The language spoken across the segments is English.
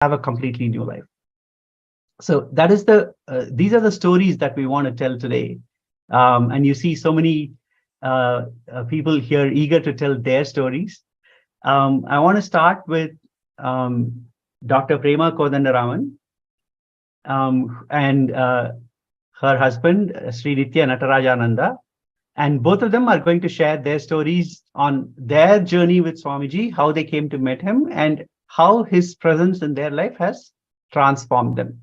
have a completely new life. So that is these are the stories that we want to tell today. And you see so many people here eager to tell their stories. I want to start with Dr. Prema Kodandaraman and her husband, Sri Nithya Natarajananda. And both of them are going to share their stories on their journey with Swamiji, how they came to meet him, and how his presence in their life has transformed them.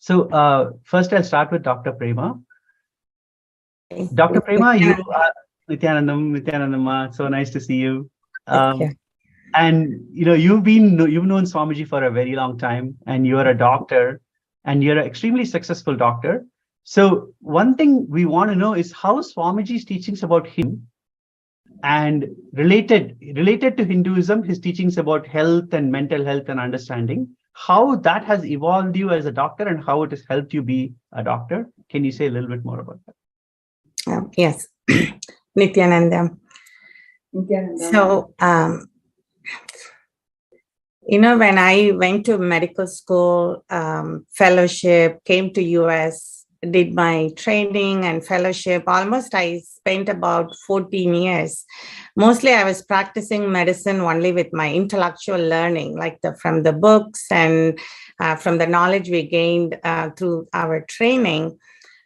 So first I'll start with Dr. Prema. Dr. Prema, you are Nithyanandam, so nice to see you. And you've known Swamiji for a very long time, and you're a doctor, and you're an extremely successful doctor. So one thing we want to know is how Swamiji's teachings about him and related to Hinduism, his teachings about health and mental health and understanding, how that has evolved you as a doctor and how it has helped you be a doctor. Can you say a little bit more about that? Yes, Nithyananda. So, when I went to medical school, fellowship, came to US, did my training and fellowship, almost I spent about 14 years. Mostly I was practicing medicine only with my intellectual learning, like from the books and from the knowledge we gained through our training.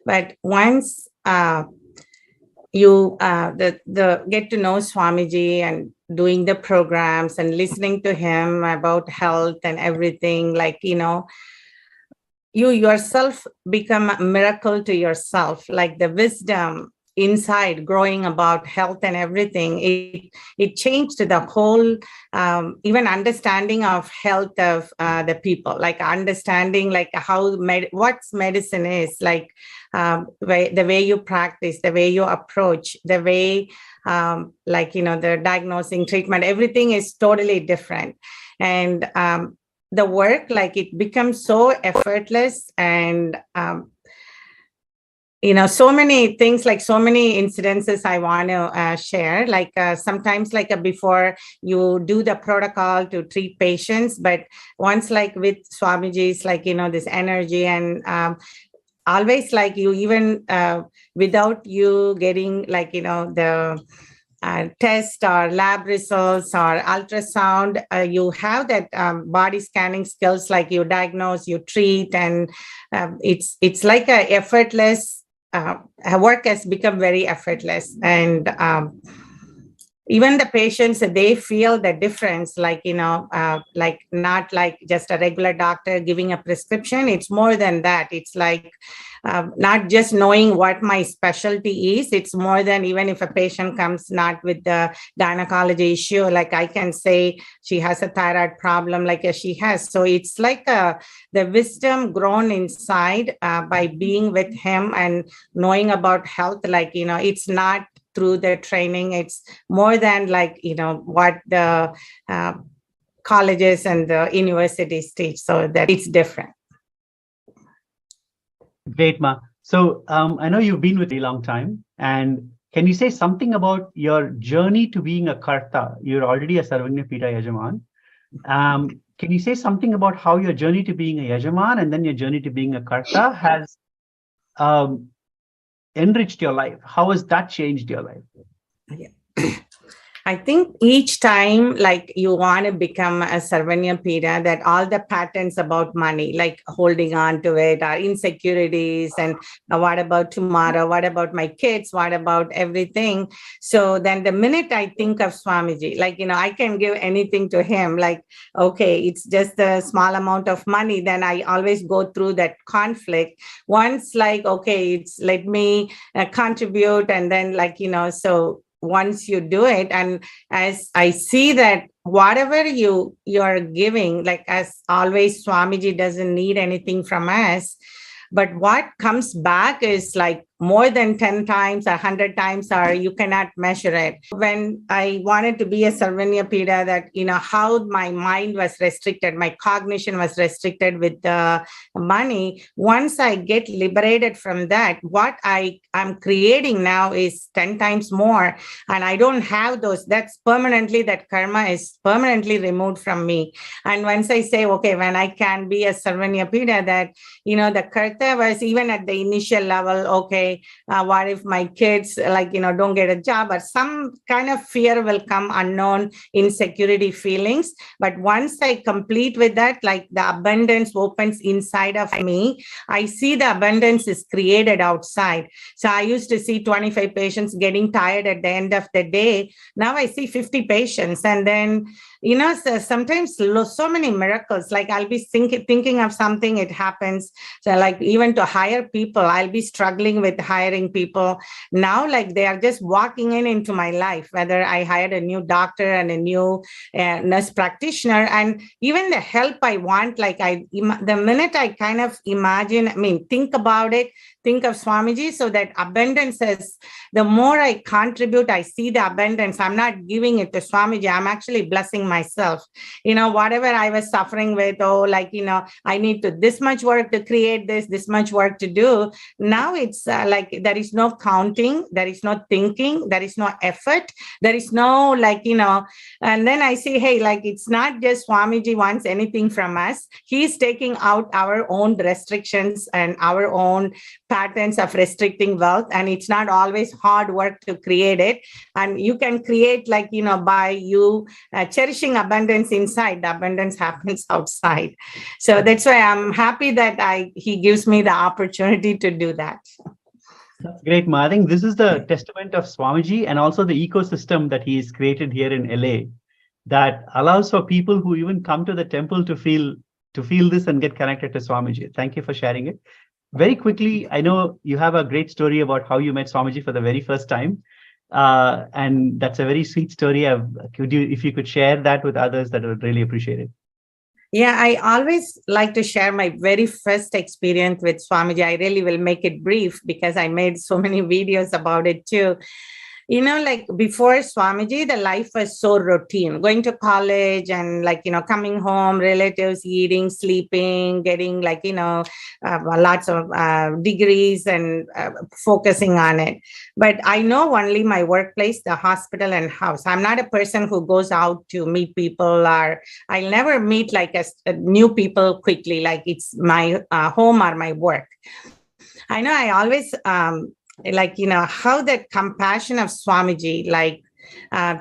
But once you get to know Swamiji and doing the programs and listening to him about health and everything, you yourself become a miracle to yourself, like the wisdom inside growing about health and everything. It changed the whole even understanding of health of the people, like understanding like how what's medicine is, like the way you practice, the way you approach, the way the diagnosing, treatment, everything is totally different. And the work, it becomes so effortless, and so many things, so many incidences I want to share. Sometimes before you do the protocol to treat patients, but once with Swamiji's this energy and always you even without you getting the test or lab results or ultrasound, you have that body scanning skills, you diagnose, you treat, and it's like a effortless work has become very effortless. And even the patients, they feel the difference, not like just a regular doctor giving a prescription. It's more than that. It's not just knowing what my specialty is. It's more than, even if a patient comes not with the gynecology issue, I can say she has a thyroid problem, she has. So it's the wisdom grown inside by being with him and knowing about health. It's not through the training, it's more than what the colleges and the universities teach, so that it's different. Great, Ma. So I know you've been with me a long time, and can you say something about your journey to being a Karta? You're already a Sarvagna Pita Yajaman. Can you say something about how your journey to being a Yajaman and then your journey to being a Karta has enriched your life? How has that changed your life? Yeah. I think each time, you want to become a Sarvagna Pita, that all the patterns about money, holding on to it, are insecurities, and what about tomorrow? What about my kids? What about everything? So then the minute I think of Swamiji, I can give anything to him, okay, it's just a small amount of money. Then I always go through that conflict. Once okay, it's let me contribute, and then so once you do it, and as I see that whatever you're giving, as always, Swamiji doesn't need anything from us, but what comes back is more than 10 times or 100 times, or you cannot measure it. When I wanted to be a Sarvanyapida, that, how my mind was restricted, my cognition was restricted with the money. Once I get liberated from that, what I'm creating now is 10 times more. And I don't have those. That karma is permanently removed from me. And once I say, okay, when I can be a Sarvanyapida, that, the karta was even at the initial level, okay, what if my kids, don't get a job, or some kind of fear will come, unknown insecurity feelings. But once I complete with that, like the abundance opens inside of me, I see the abundance is created outside. So I used to see 25 patients getting tired at the end of the day. Now I see 50 patients. And then, so sometimes so many miracles, like I'll be thinking of something, it happens. So like even to hire people, I'll be struggling with hiring people. Now, like they are just walking into my life, whether I hired a new doctor and a new nurse practitioner, and even the help I want, like the minute I kind of think about it, think of Swamiji, so that abundance is, the more I contribute, I see the abundance. I'm not giving it to Swamiji. I'm actually blessing myself. Whatever I was suffering with, I need to this much work to create this much work to do. Now it's like there is no counting, there is no thinking, there is no effort, there is no and then I say, hey, like it's not just Swamiji wants anything from us. He's taking out our own restrictions and our own patterns of restricting wealth, and it's not always hard work to create it. And you can create by you cherishing abundance inside, the abundance happens outside. So that's why I'm happy that he gives me the opportunity to do that. That's great, Ma. I think this is the testament of Swamiji and also the ecosystem that he has created here in LA that allows for people who even come to the temple to feel this and get connected to Swamiji. Thank you for sharing it. Very quickly, I know you have a great story about how you met Swamiji for the very first time. And that's a very sweet story. If you could share that with others, that I would really appreciate it. Yeah, I always like to share my very first experience with Swamiji. I really will make it brief because I made so many videos about it too. Like before Swamiji, the life was so routine, going to college and coming home, relatives, eating, sleeping, getting lots of degrees and focusing on it. But I know only my workplace, the hospital and house. I'm not a person who goes out to meet people, or I'll never meet a new people quickly, like it's my home or my work. I know I always how that compassion of Swamiji,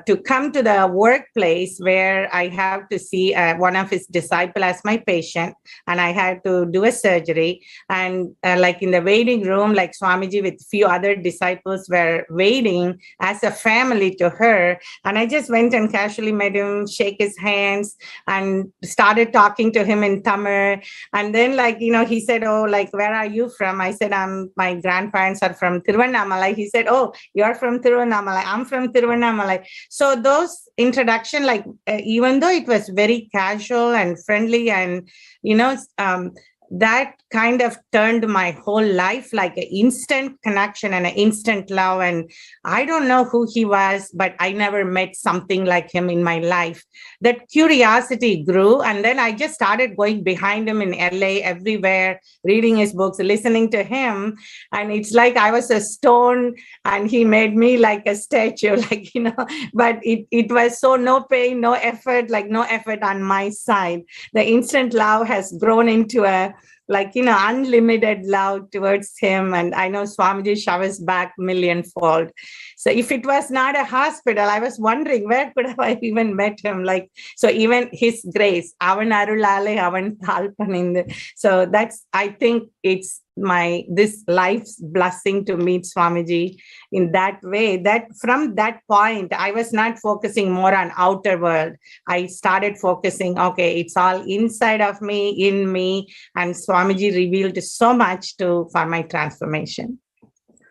to come to the workplace where I have to see one of his disciples as my patient, and I had to do a surgery. And in the waiting room, Swamiji with few other disciples were waiting as a family to her. And I just went and casually met him, shake his hands, and started talking to him in Tamil. And then he said, oh, where are you from? I said, my grandparents are from Tiruvannamalai. He said, oh, you're from Tiruvannamalai. I'm from Tiruvannamalai. So those introduction, even though it was very casual and friendly, and that kind of turned my whole life like an instant connection and an instant love. And I don't know who he was, but I never met something like him in my life. That curiosity grew. And then I just started going behind him in LA, everywhere, reading his books, listening to him. And it's like I was a stone and he made me like a statue, but it was so no pain, no effort, no effort on my side. The instant love has grown into a unlimited love towards him. And I know Swamiji showers back millionfold. So if it was not a hospital, I was wondering where could have I even met him? So even his grace, avan arulale, avan thalpaninde. So that's, I think it's this life's blessing to meet Swamiji in that way, that from that point, I was not focusing more on outer world. I started focusing, okay, it's all inside of me, in me, and Swamiji revealed so much for my transformation.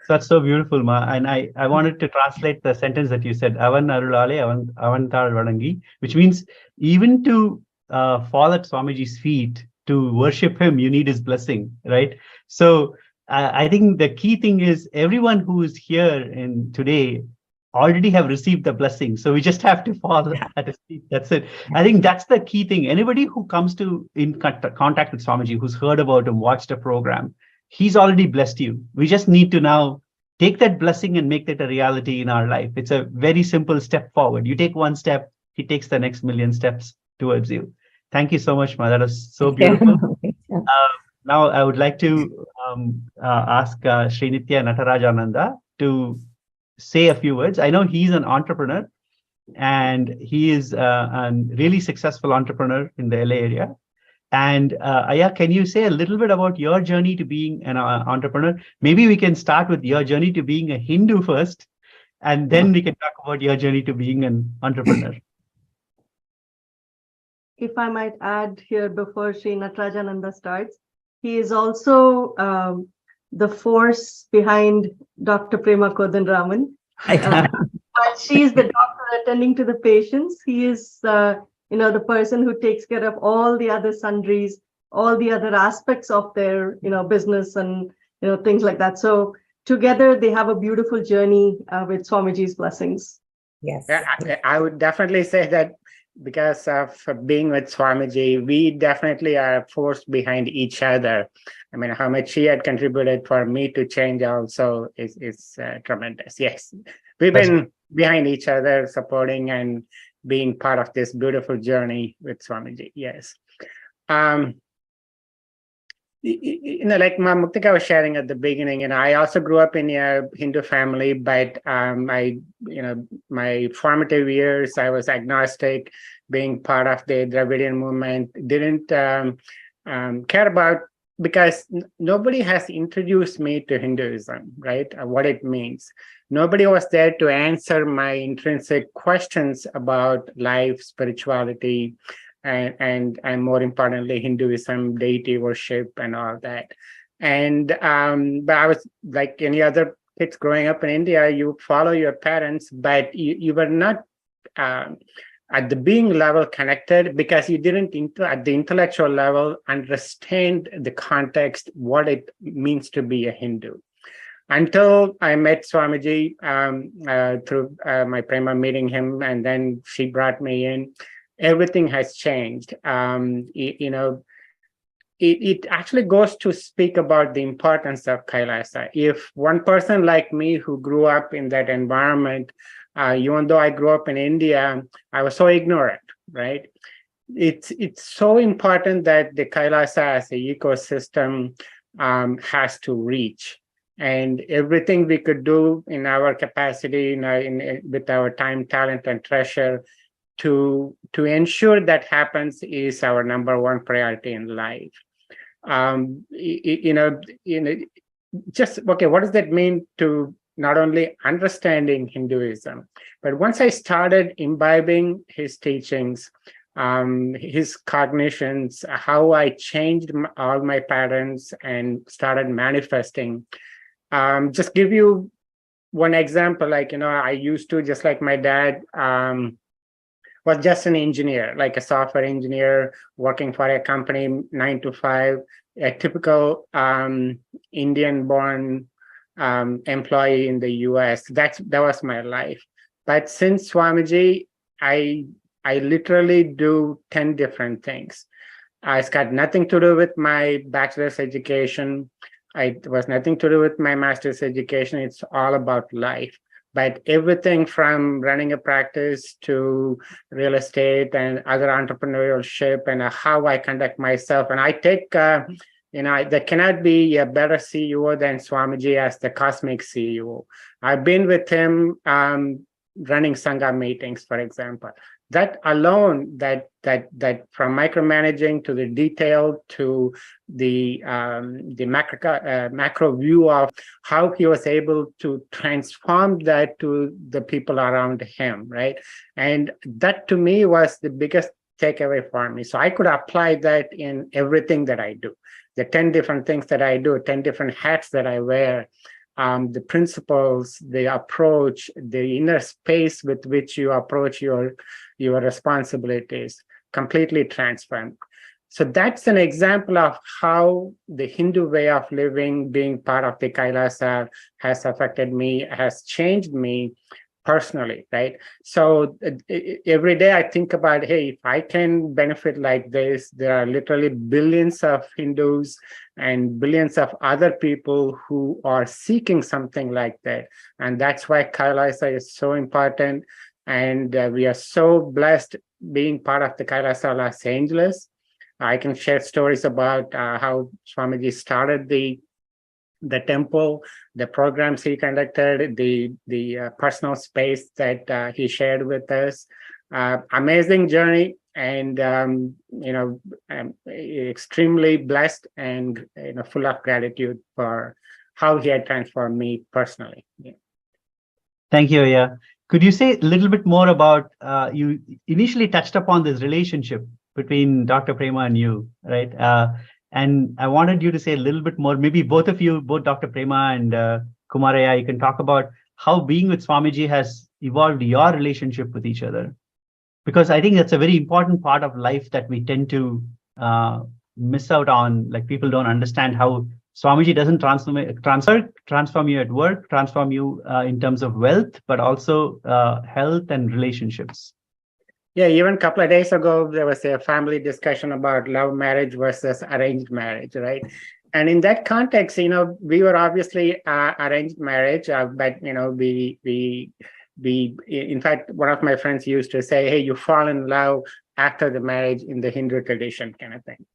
That's so beautiful, Ma. And I wanted to translate the sentence that you said, Avan Arulale, Avantal Vadangi, which means even to fall at Swamiji's feet, to worship him, you need his blessing, right? So I think the key thing is everyone who is here in today already have received the blessing. So we just have to fall at his feet. That's it. I think that's the key thing. Anybody who comes to in contact with Swamiji, who's heard about him, watched a program, he's already blessed you. We just need to now take that blessing and make that a reality in our life. It's a very simple step forward. You take one step, he takes the next million steps towards you. Thank you so much, Ma. That was so beautiful. Now, I would like to ask Sri Nithya Natarajananda to say a few words. I know he's an entrepreneur and he is a really successful entrepreneur in the LA area. And Aya, can you say a little bit about your journey to being an entrepreneur? Maybe we can start with your journey to being a Hindu first, and then we can talk about your journey to being an entrepreneur. If I might add here before Sri Natarajananda starts, he is also the force behind Dr. Prema Kodanraman. But she is the doctor attending to the patients. He is, the person who takes care of all the other sundries, all the other aspects of their, business and, things like that. So together they have a beautiful journey with Swamiji's blessings. Yes. I would definitely say that because of being with Swamiji, we definitely are a force behind each other. I mean, how much she had contributed for me to change also is tremendous. Yes, we've been behind each other, supporting and being part of this beautiful journey with Swamiji. Yes. Like Muktika was sharing at the beginning, and I also grew up in a Hindu family, but my formative years, I was agnostic, being part of the Dravidian movement, didn't care about, because nobody has introduced me to Hinduism, right? What it means. Nobody was there to answer my intrinsic questions about life, spirituality, and more importantly, Hinduism, deity worship, and all that. And but I was like any other kids growing up in India. You follow your parents, but you were not at the being level connected, because you didn't at the intellectual level understand the context, what it means to be a Hindu. Until I met Swamiji through my Prema meeting him, and then she brought me in. Everything has changed. It actually goes to speak about the importance of Kailasa. If one person like me who grew up in that environment, even though I grew up in India, I was so ignorant, right? It's so important that the Kailasa as an ecosystem has to reach. And everything we could do in our capacity, with our time, talent, and treasure, to ensure that happens is our number one priority in life. Just okay, what does that mean to not only understanding Hinduism, but once I started imbibing his teachings, his cognitions, how I changed all my patterns and started manifesting. Just give you one example, I used to, just like my dad, was just an engineer, like a software engineer working for a company 9 to 5, a typical Indian-born employee in the US. That was my life. But since Swamiji, I literally do 10 different things. It's got nothing to do with my bachelor's education. It was nothing to do with my master's education. It's all about life. But everything from running a practice to real estate and other entrepreneurship, and how I conduct myself. And I take, there cannot be a better CEO than Swamiji as the cosmic CEO. I've been with him running Sangha meetings, for example. That alone, that from micromanaging to the detail to the macro view of how he was able to transform that to the people around him, right? And that to me was the biggest takeaway for me. So I could apply that in everything that I do. The 10 different things that I do, 10 different hats that I wear, the principles, the approach, the inner space with which you approach your responsibilities, completely transformed. So that's an example of how the Hindu way of living, being part of the Kailasa, has affected me, has changed me personally, right? So every day I think about, hey, if I can benefit like this, there are literally billions of Hindus and billions of other people who are seeking something like that. And that's why Kailasa is so important. And we are so blessed being part of the Kailasa Los Angeles. I can share stories about how Swamiji started the temple, the programs he conducted, the personal space that he shared with us. Amazing journey, and I'm extremely blessed and full of gratitude for how he had transformed me personally. Yeah. Thank you, Aya. Could you say a little bit more about, you initially touched upon this relationship between Dr. Prema and you, right? And I wanted you to say a little bit more, maybe both of you, both Dr. Prema and Kumaraya, you can talk about how being with Swamiji has evolved your relationship with each other. Because I think that's a very important part of life that we tend to miss out on. Like, people don't understand how Swamiji doesn't transform you at work, transform you in terms of wealth, but also health and relationships. Yeah, even a couple of days ago, there was a family discussion about love marriage versus arranged marriage, right? And in that context, we were obviously arranged marriage, but we in fact, one of my friends used to say, hey, you fall in love after the marriage in the Hindu tradition, kind of thing.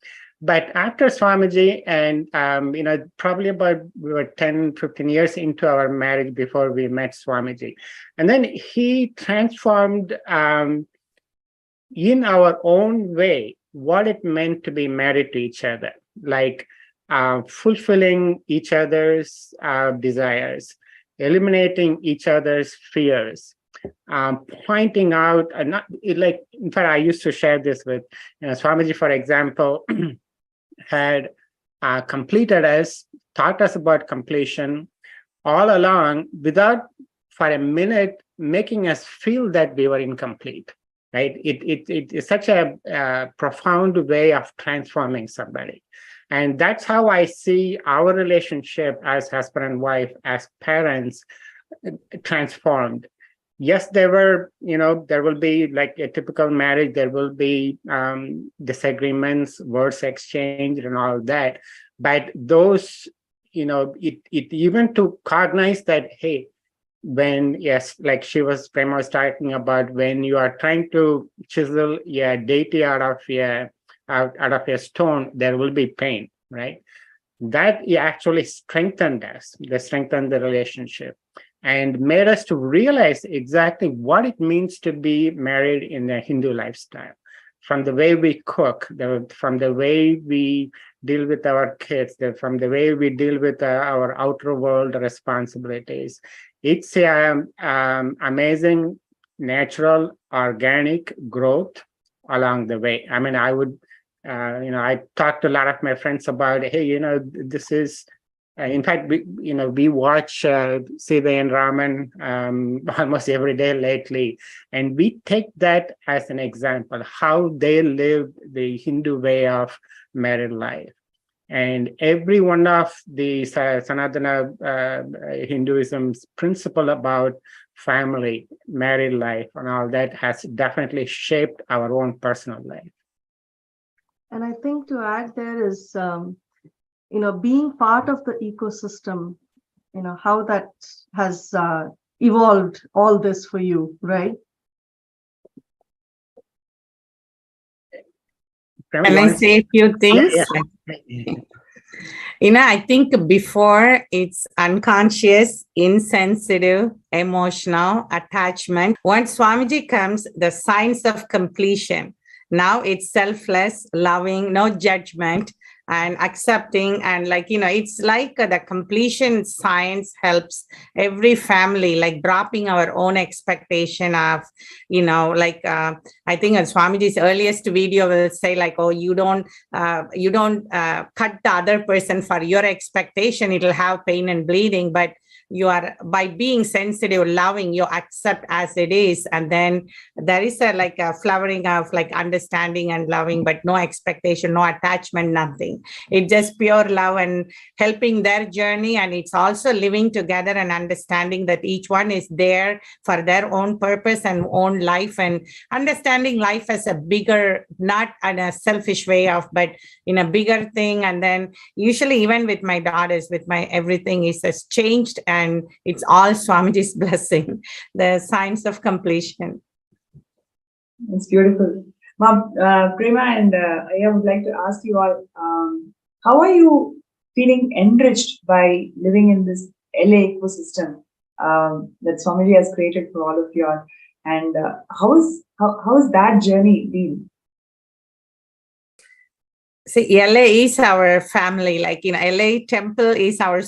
But after Swamiji, and probably about, we were 10, 15 years into our marriage before we met Swamiji. And then he transformed in our own way what it meant to be married to each other, like fulfilling each other's desires, eliminating each other's fears, pointing out, in fact, I used to share this with Swamiji, for example, had completed us, taught us about completion all along without for a minute making us feel that we were incomplete. Right? It is such a profound way of transforming somebody. And that's how I see our relationship as husband and wife, as parents, transformed. Yes, there will be like a typical marriage, there will be disagreements, words exchanged and all that. But those, it even to cognize that, hey, when, yes, like Prema was talking about, when you are trying to chisel a deity out of a stone, there will be pain, right? That actually strengthened us. They strengthened the relationship and made us to realize exactly what it means to be married in a Hindu lifestyle. From the way we cook, from the way we deal with our kids, from the way we deal with our outer world responsibilities. It's amazing, natural, organic growth along the way. I mean, I would, I talked to a lot of my friends about, hey, this is, in fact, we watch Sita and Raman almost every day lately, and we take that as an example, how they live the Hindu way of married life. And every one of the Sanatana Hinduism's principle about family, married life, and all that has definitely shaped our own personal life. And I think to add there is, being part of the ecosystem, how that has evolved all this for you, right? Can I say a few things? Yeah. I think before it's unconscious, insensitive, emotional, attachment. Once Swamiji comes, the signs of completion. Now it's selfless, loving, no judgment, and accepting. And it's like the completion science helps every family, like dropping our own expectation of, I think Swamiji's earliest video will say oh, you don't cut the other person for your expectation. It'll have pain and bleeding. But you are, by being sensitive, loving, you accept as it is. And then there is a flowering of like understanding and loving, but no expectation, no attachment, nothing. It's just pure love and helping their journey. And it's also living together and understanding that each one is there for their own purpose and own life, and understanding life as a bigger, not in a selfish way of, but in a bigger thing. And then usually even with my daughters, with my everything is has changed, and it's all Swamiji's blessing, the signs of completion. It's beautiful. Mom, Prema and I would like to ask you all, how are you feeling enriched by living in this LA ecosystem that Swamiji has created for all of you all? And how is that journey been? See, LA is our family. Like in LA, temple is our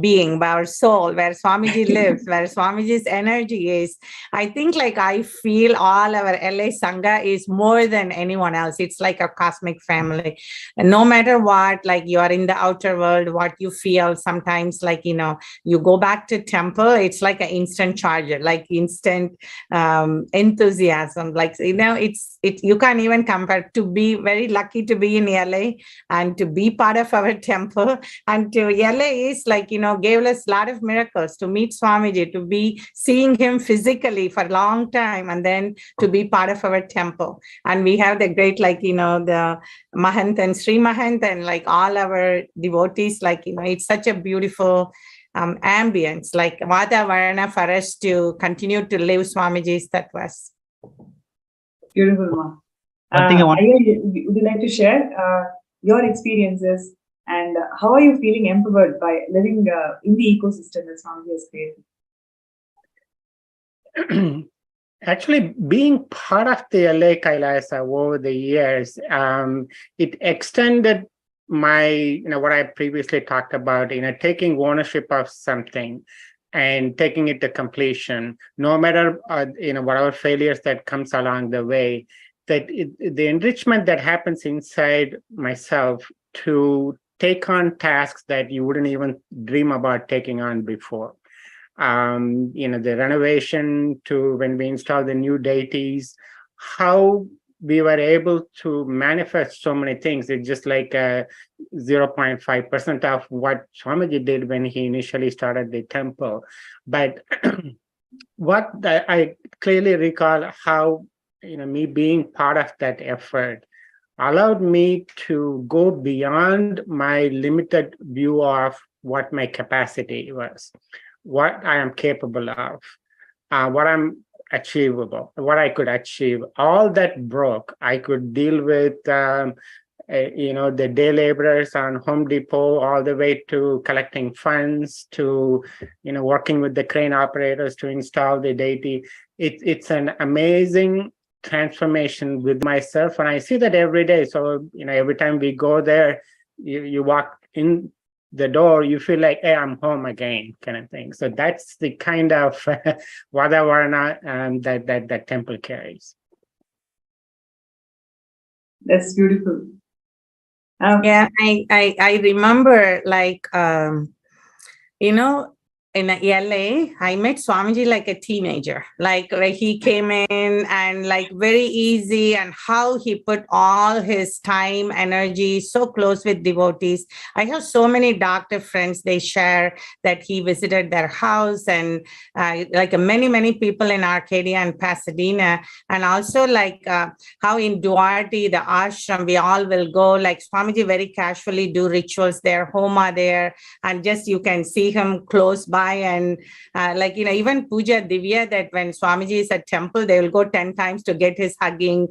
being, our soul, where Swamiji lives, where Swamiji's energy is. I think like I feel all our LA Sangha is more than anyone else. It's like a cosmic family. And no matter what, like you are in the outer world, what you feel sometimes, like, you go back to temple, it's like an instant charger, like instant enthusiasm. Like, you can't even compare. To be very lucky to be in LA and to be part of our temple, and to LA is like, gave us a lot of miracles, to meet Swamiji, to be seeing him physically for a long time, and then to be part of our temple. And we have the great, like, the Mahant and Sri Mahant and like all our devotees, like, it's such a beautiful ambience, like Vata Varna for us to continue to live Swamiji's tattvas. Beautiful, Ma. One thing I want- would you like to share your experiences and how are you feeling empowered by living in the ecosystem that Swamiji has created? Actually, being part of the LA Kailasa over the years, it extended my, what I previously talked about, taking ownership of something and taking it to completion, no matter, whatever failures that comes along the way. That the enrichment that happens inside myself to take on tasks that you wouldn't even dream about taking on before. The renovation to when we install the new deities, how we were able to manifest so many things. It's just like 0.5% of what Swamiji did when he initially started the temple. But what I clearly recall how me being part of that effort allowed me to go beyond my limited view of what my capacity was, what I am capable of, what I'm achievable, what I could achieve. All that broke. I could deal with, the day laborers on Home Depot, all the way to collecting funds, to, working with the crane operators to install the deity. It's an amazing transformation with myself, and I see that every day. So every time we go there, you walk in the door, you feel like, hey, I'm home again, kind of thing. So that's the kind of Vadavarana that temple carries. That's beautiful. Yeah, I remember, like, in LA, I met Swamiji like a teenager. Like he came in and like very easy, and how he put all his time, energy so close with devotees. I have so many doctor friends, they share that he visited their house, and like many people in Arcadia and Pasadena. And also like how in Duarte, the ashram, we all will go, like Swamiji very casually do rituals there, homa there, and just you can see him close by. And like, even Puja Divya, that when Swamiji is at temple, they will go 10 times to get his hugging.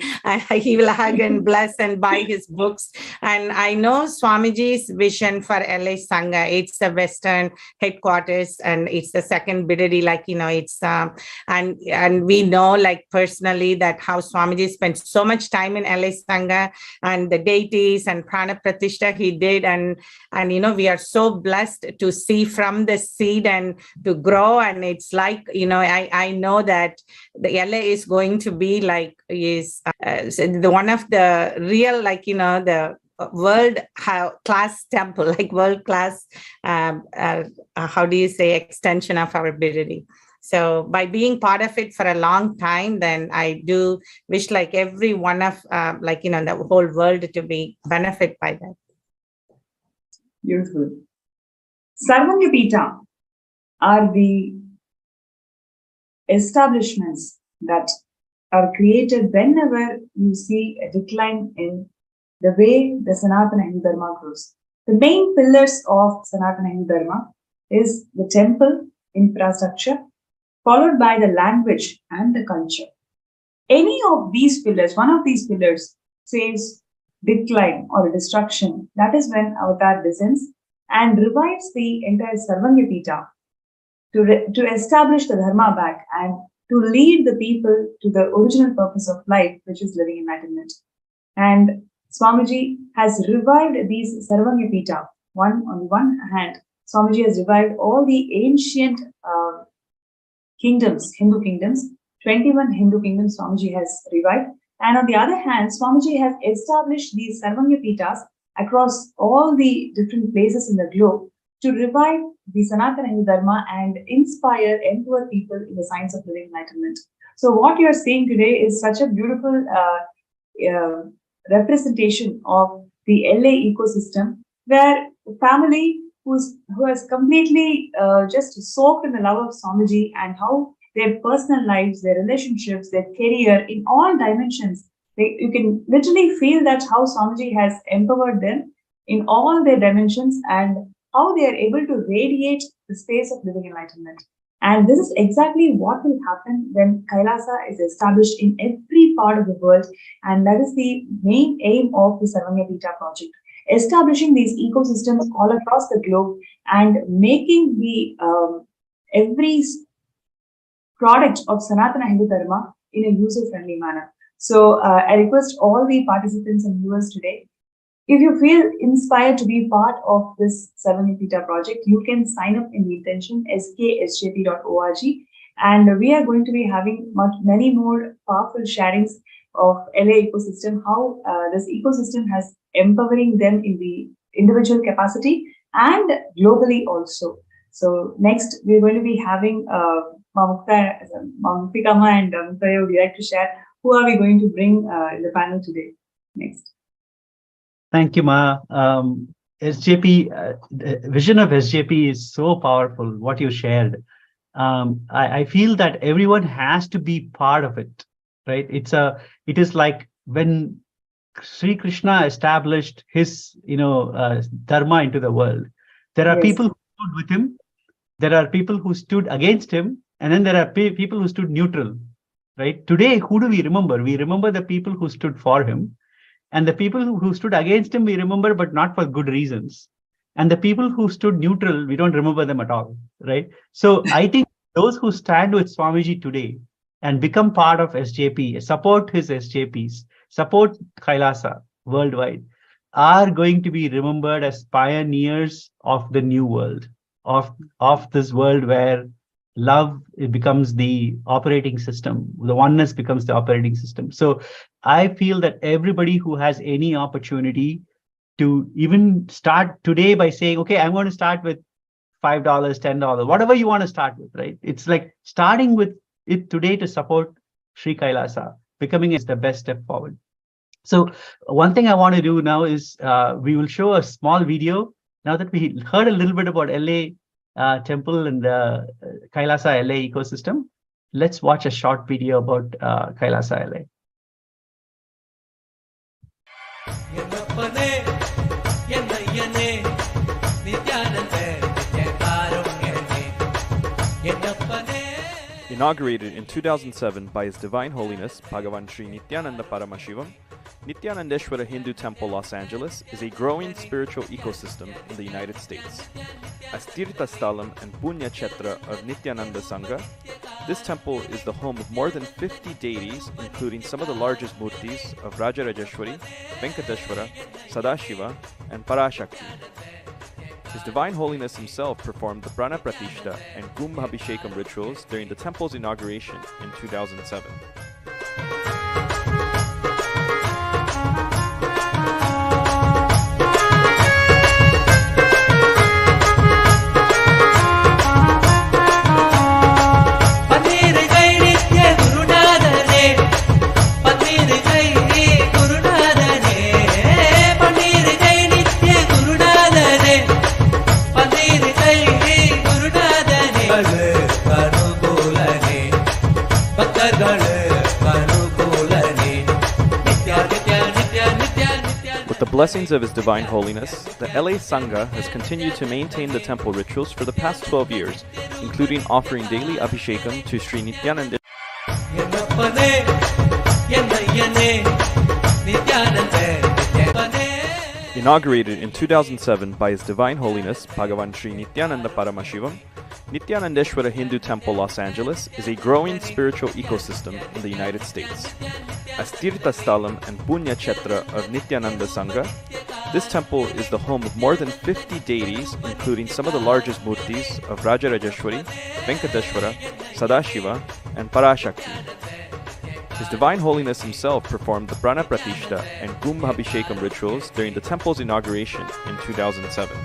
He will hug and bless and buy his books. And I know Swamiji's vision for LA Sangha, it's the Western headquarters, and it's the second Bidadi, like, it's, and we know like personally that how Swamiji spent so much time in LA Sangha and the deities and Prana Pratishtha he did. And we are so blessed to see from the seed and to grow. And it's like, I know that the LA is going to be like, is the one of the real, like, the world class temple, like world class, how do you say, extension of our ability. So by being part of it for a long time, then I do wish like every one of the whole world to be benefit by that. Beautiful. Sarvanyapita are the establishments that are created whenever you see a decline in the way the Sanatana Hindu Dharma grows. The main pillars of Sanatana Hindu Dharma is the temple infrastructure, followed by the language and the culture. Any of these pillars, one of these pillars says decline or destruction, that is when Avatar descends and revives the entire Sarvanyapita to establish the Dharma back and to lead the people to the original purpose of life, which is living enlightenment. And Swamiji has revived these Sarvanyapita. On one hand, Swamiji has revived all the ancient kingdoms, Hindu kingdoms, 21 Hindu kingdoms Swamiji has revived. And on the other hand, Swamiji has established these Sarvanyapitas across all the different places in the globe to revive the Sanatana Hindu Dharma and inspire, empower people in the science of living enlightenment. So what you're seeing today is such a beautiful representation of the LA ecosystem, where the family who has completely just soaked in the love of Swamiji and how their personal lives, their relationships, their career, in all dimensions, you can literally feel that how Swamiji has empowered them in all their dimensions and how they are able to radiate the space of living enlightenment. And this is exactly what will happen when Kailasa is established in every part of the world. And that is the main aim of the Sarvanyapita project. Establishing these ecosystems all across the globe and making the every product of Sanatana Hindu Dharma in a user-friendly manner. So I request all the participants and viewers today, if you feel inspired to be part of this Sarvanyapita project, you can sign up in the intention sksjp.org, and we are going to be having many more powerful sharings of LA ecosystem, how this ecosystem has empowering them in the individual capacity and globally also. So next, we're going to be having Muktikama and Muktayo. Would you like to share who are we going to bring in the panel today? Next. Thank you, Ma. SJP, the vision of SJP is so powerful, what you shared. I feel that everyone has to be part of it, right? It is like when Sri Krishna established his, dharma into the world. There are people who stood with him, there are people who stood against him, and then there are people who stood neutral, right? Today, who do we remember? We remember the people who stood for him. And the people who stood against him, we remember, but not for good reasons. And the people who stood neutral, we don't remember them at all, right? So I think those who stand with Swamiji today and become part of SJP, support his SJPs, support Kailasa worldwide, are going to be remembered as pioneers of the new world, of this world where love, it becomes the operating system. The oneness becomes the operating system. So I feel that everybody who has any opportunity to even start today by saying, okay, I'm going to start with $5, $10, whatever you want to start with, right? It's like starting with it today to support Sri Kailasa, becoming is the best step forward. So one thing I want to do now is we will show a small video. Now that we heard a little bit about LA temple and the Kailasa LA ecosystem, let's watch a short video about Kailasa LA. Inaugurated in 2007 by His Divine Holiness Bhagavan Sri Nithyananda Paramashivam, Nithyanandeshwara Hindu Temple Los Angeles is a growing spiritual ecosystem in the United States. As Tirtha Sthalam and Punya Kshetra of Nithyananda Sangha, this temple is the home of more than 50 deities, including some of the largest murtis of Rajarajeshwari, Venkateshwara, Sadashiva, and Parashakti. His Divine Holiness himself performed the Prana Pratishta and Kumbhabhishekam rituals during the temple's inauguration in 2007. blessings of His Divine Holiness, the LA Sangha has continued to maintain the temple rituals for the past 12 years, including offering daily Abhishekam to Sri Nithyananda. Inaugurated in 2007 by His Divine Holiness Bhagavan Sri Nithyananda Paramashivam, Nithyanandeshwara Hindu Temple, Los Angeles is a growing spiritual ecosystem in the United States. As Tirtha Sthalam and Punya Kshetra of Nithyananda Sangha, this temple is the home of more than 50 deities, including some of the largest murtis of Rajarajeshwari, Venkateshwara, Sadashiva, and Parashakti. His Divine Holiness himself performed the Prana Pratishta and Kumbhabhishekam rituals during the temple's inauguration in 2007.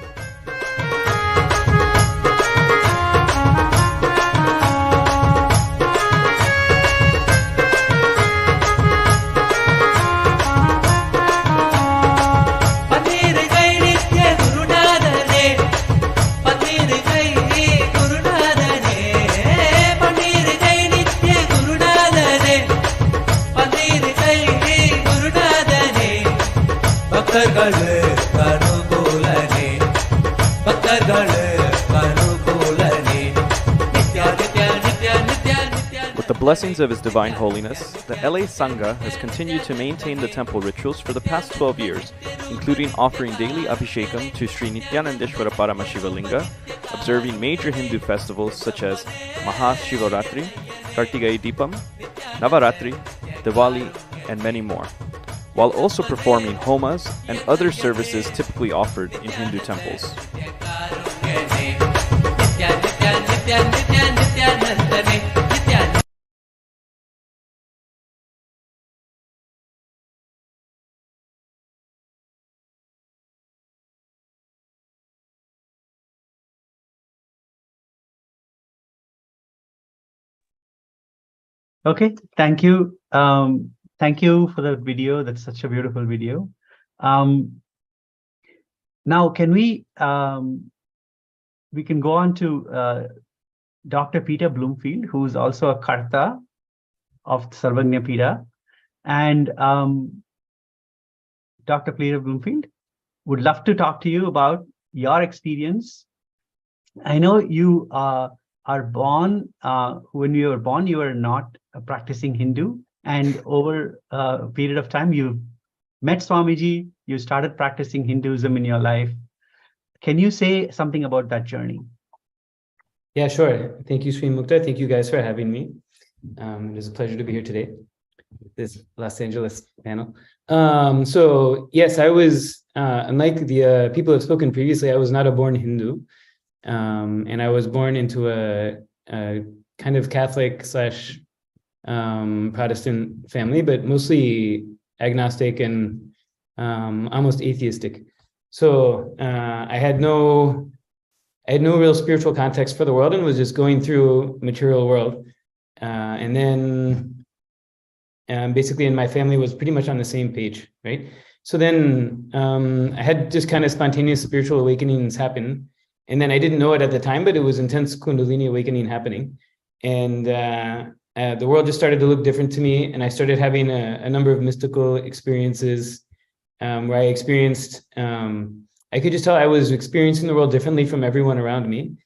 With the blessings of His Divine Holiness, the LA Sangha has continued to maintain the temple rituals for the past 12 years, including offering daily Abhishekam to Sri Nithyanandeshwara Paramashiva Linga, observing major Hindu festivals such as Mahashivaratri, Kartigai Deepam, Navaratri, Diwali, and many more, while also performing homas and other services typically offered in Hindu temples. Okay, thank you. Thank you for the video. That's such a beautiful video. Now, can we can go on to Dr. Peter Bloomfield, who is also a Karta of Sarvagnya Pida. And Dr. Peter Bloomfield would love to talk to you about your experience. I know you are born, when you were born, you were not a practicing Hindu. And over a period of time, you met Swamiji, you started practicing Hinduism in your life. Can you say something about that journey? Yeah, sure. Thank you, Sri Mukta. Thank you guys for having me. It is a pleasure to be here today, this Los Angeles panel. So yes, I was, unlike the people who have spoken previously, I was not a born Hindu. And I was born into a kind of Catholic slash Protestant family, but mostly agnostic and almost atheistic. So I had no real spiritual context for the world and was just going through material world. And then basically in my family was pretty much on the same page, right? So then I had just kind of spontaneous spiritual awakenings happen. And then I didn't know it at the time, but it was intense Kundalini awakening happening. And the world just started to look different to me. And I started having a number of mystical experiences where I experienced, I could just tell I was experiencing the world differently from everyone around me.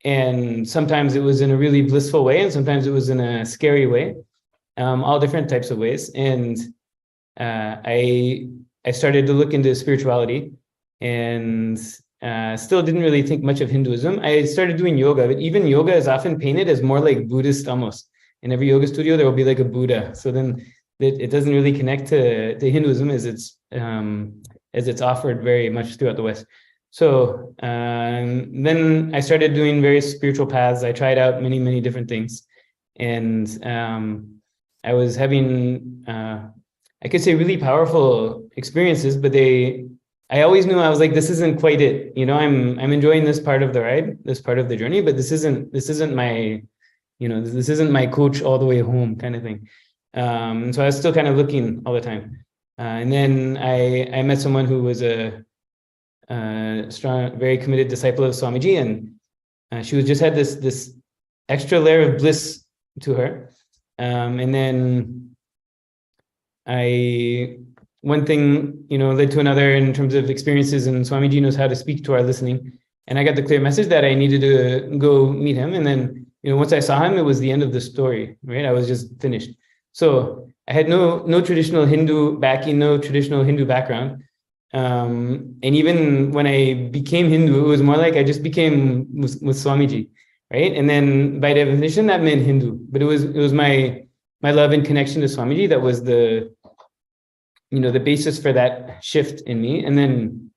And sometimes it was in a really blissful way, and sometimes it was in a scary way, all different types of ways. And I started to look into spirituality and still didn't really think much of Hinduism. I started doing yoga, but even yoga is often painted as more like Buddhist almost. In every yoga studio, there will be like a Buddha. So then it doesn't really connect to Hinduism as it's offered very much throughout the West. So then I started doing various spiritual paths. I tried out many, many different things. And I was having, I could say really powerful experiences, but I always knew, I was like, this isn't quite it. You know, I'm enjoying this part of the ride, this part of the journey, but this isn't my, you know, this isn't my coach all the way home kind of thing. And so I was still kind of looking all the time. And then I met someone who was a strong, very committed disciple of Swamiji, and she was just had this extra layer of bliss to her. And then I one thing, led to another in terms of experiences, and Swamiji knows how to speak to our listening. And I got the clear message that I needed to go meet him. And then, once I saw him, it was the end of the story, right? I was just finished. So I had no traditional Hindu backing, no traditional Hindu background. And even when I became Hindu, it was more like I just became with Swamiji, right? And then by definition, that meant Hindu. But it was my love and connection to Swamiji that was the basis for that shift in me. And then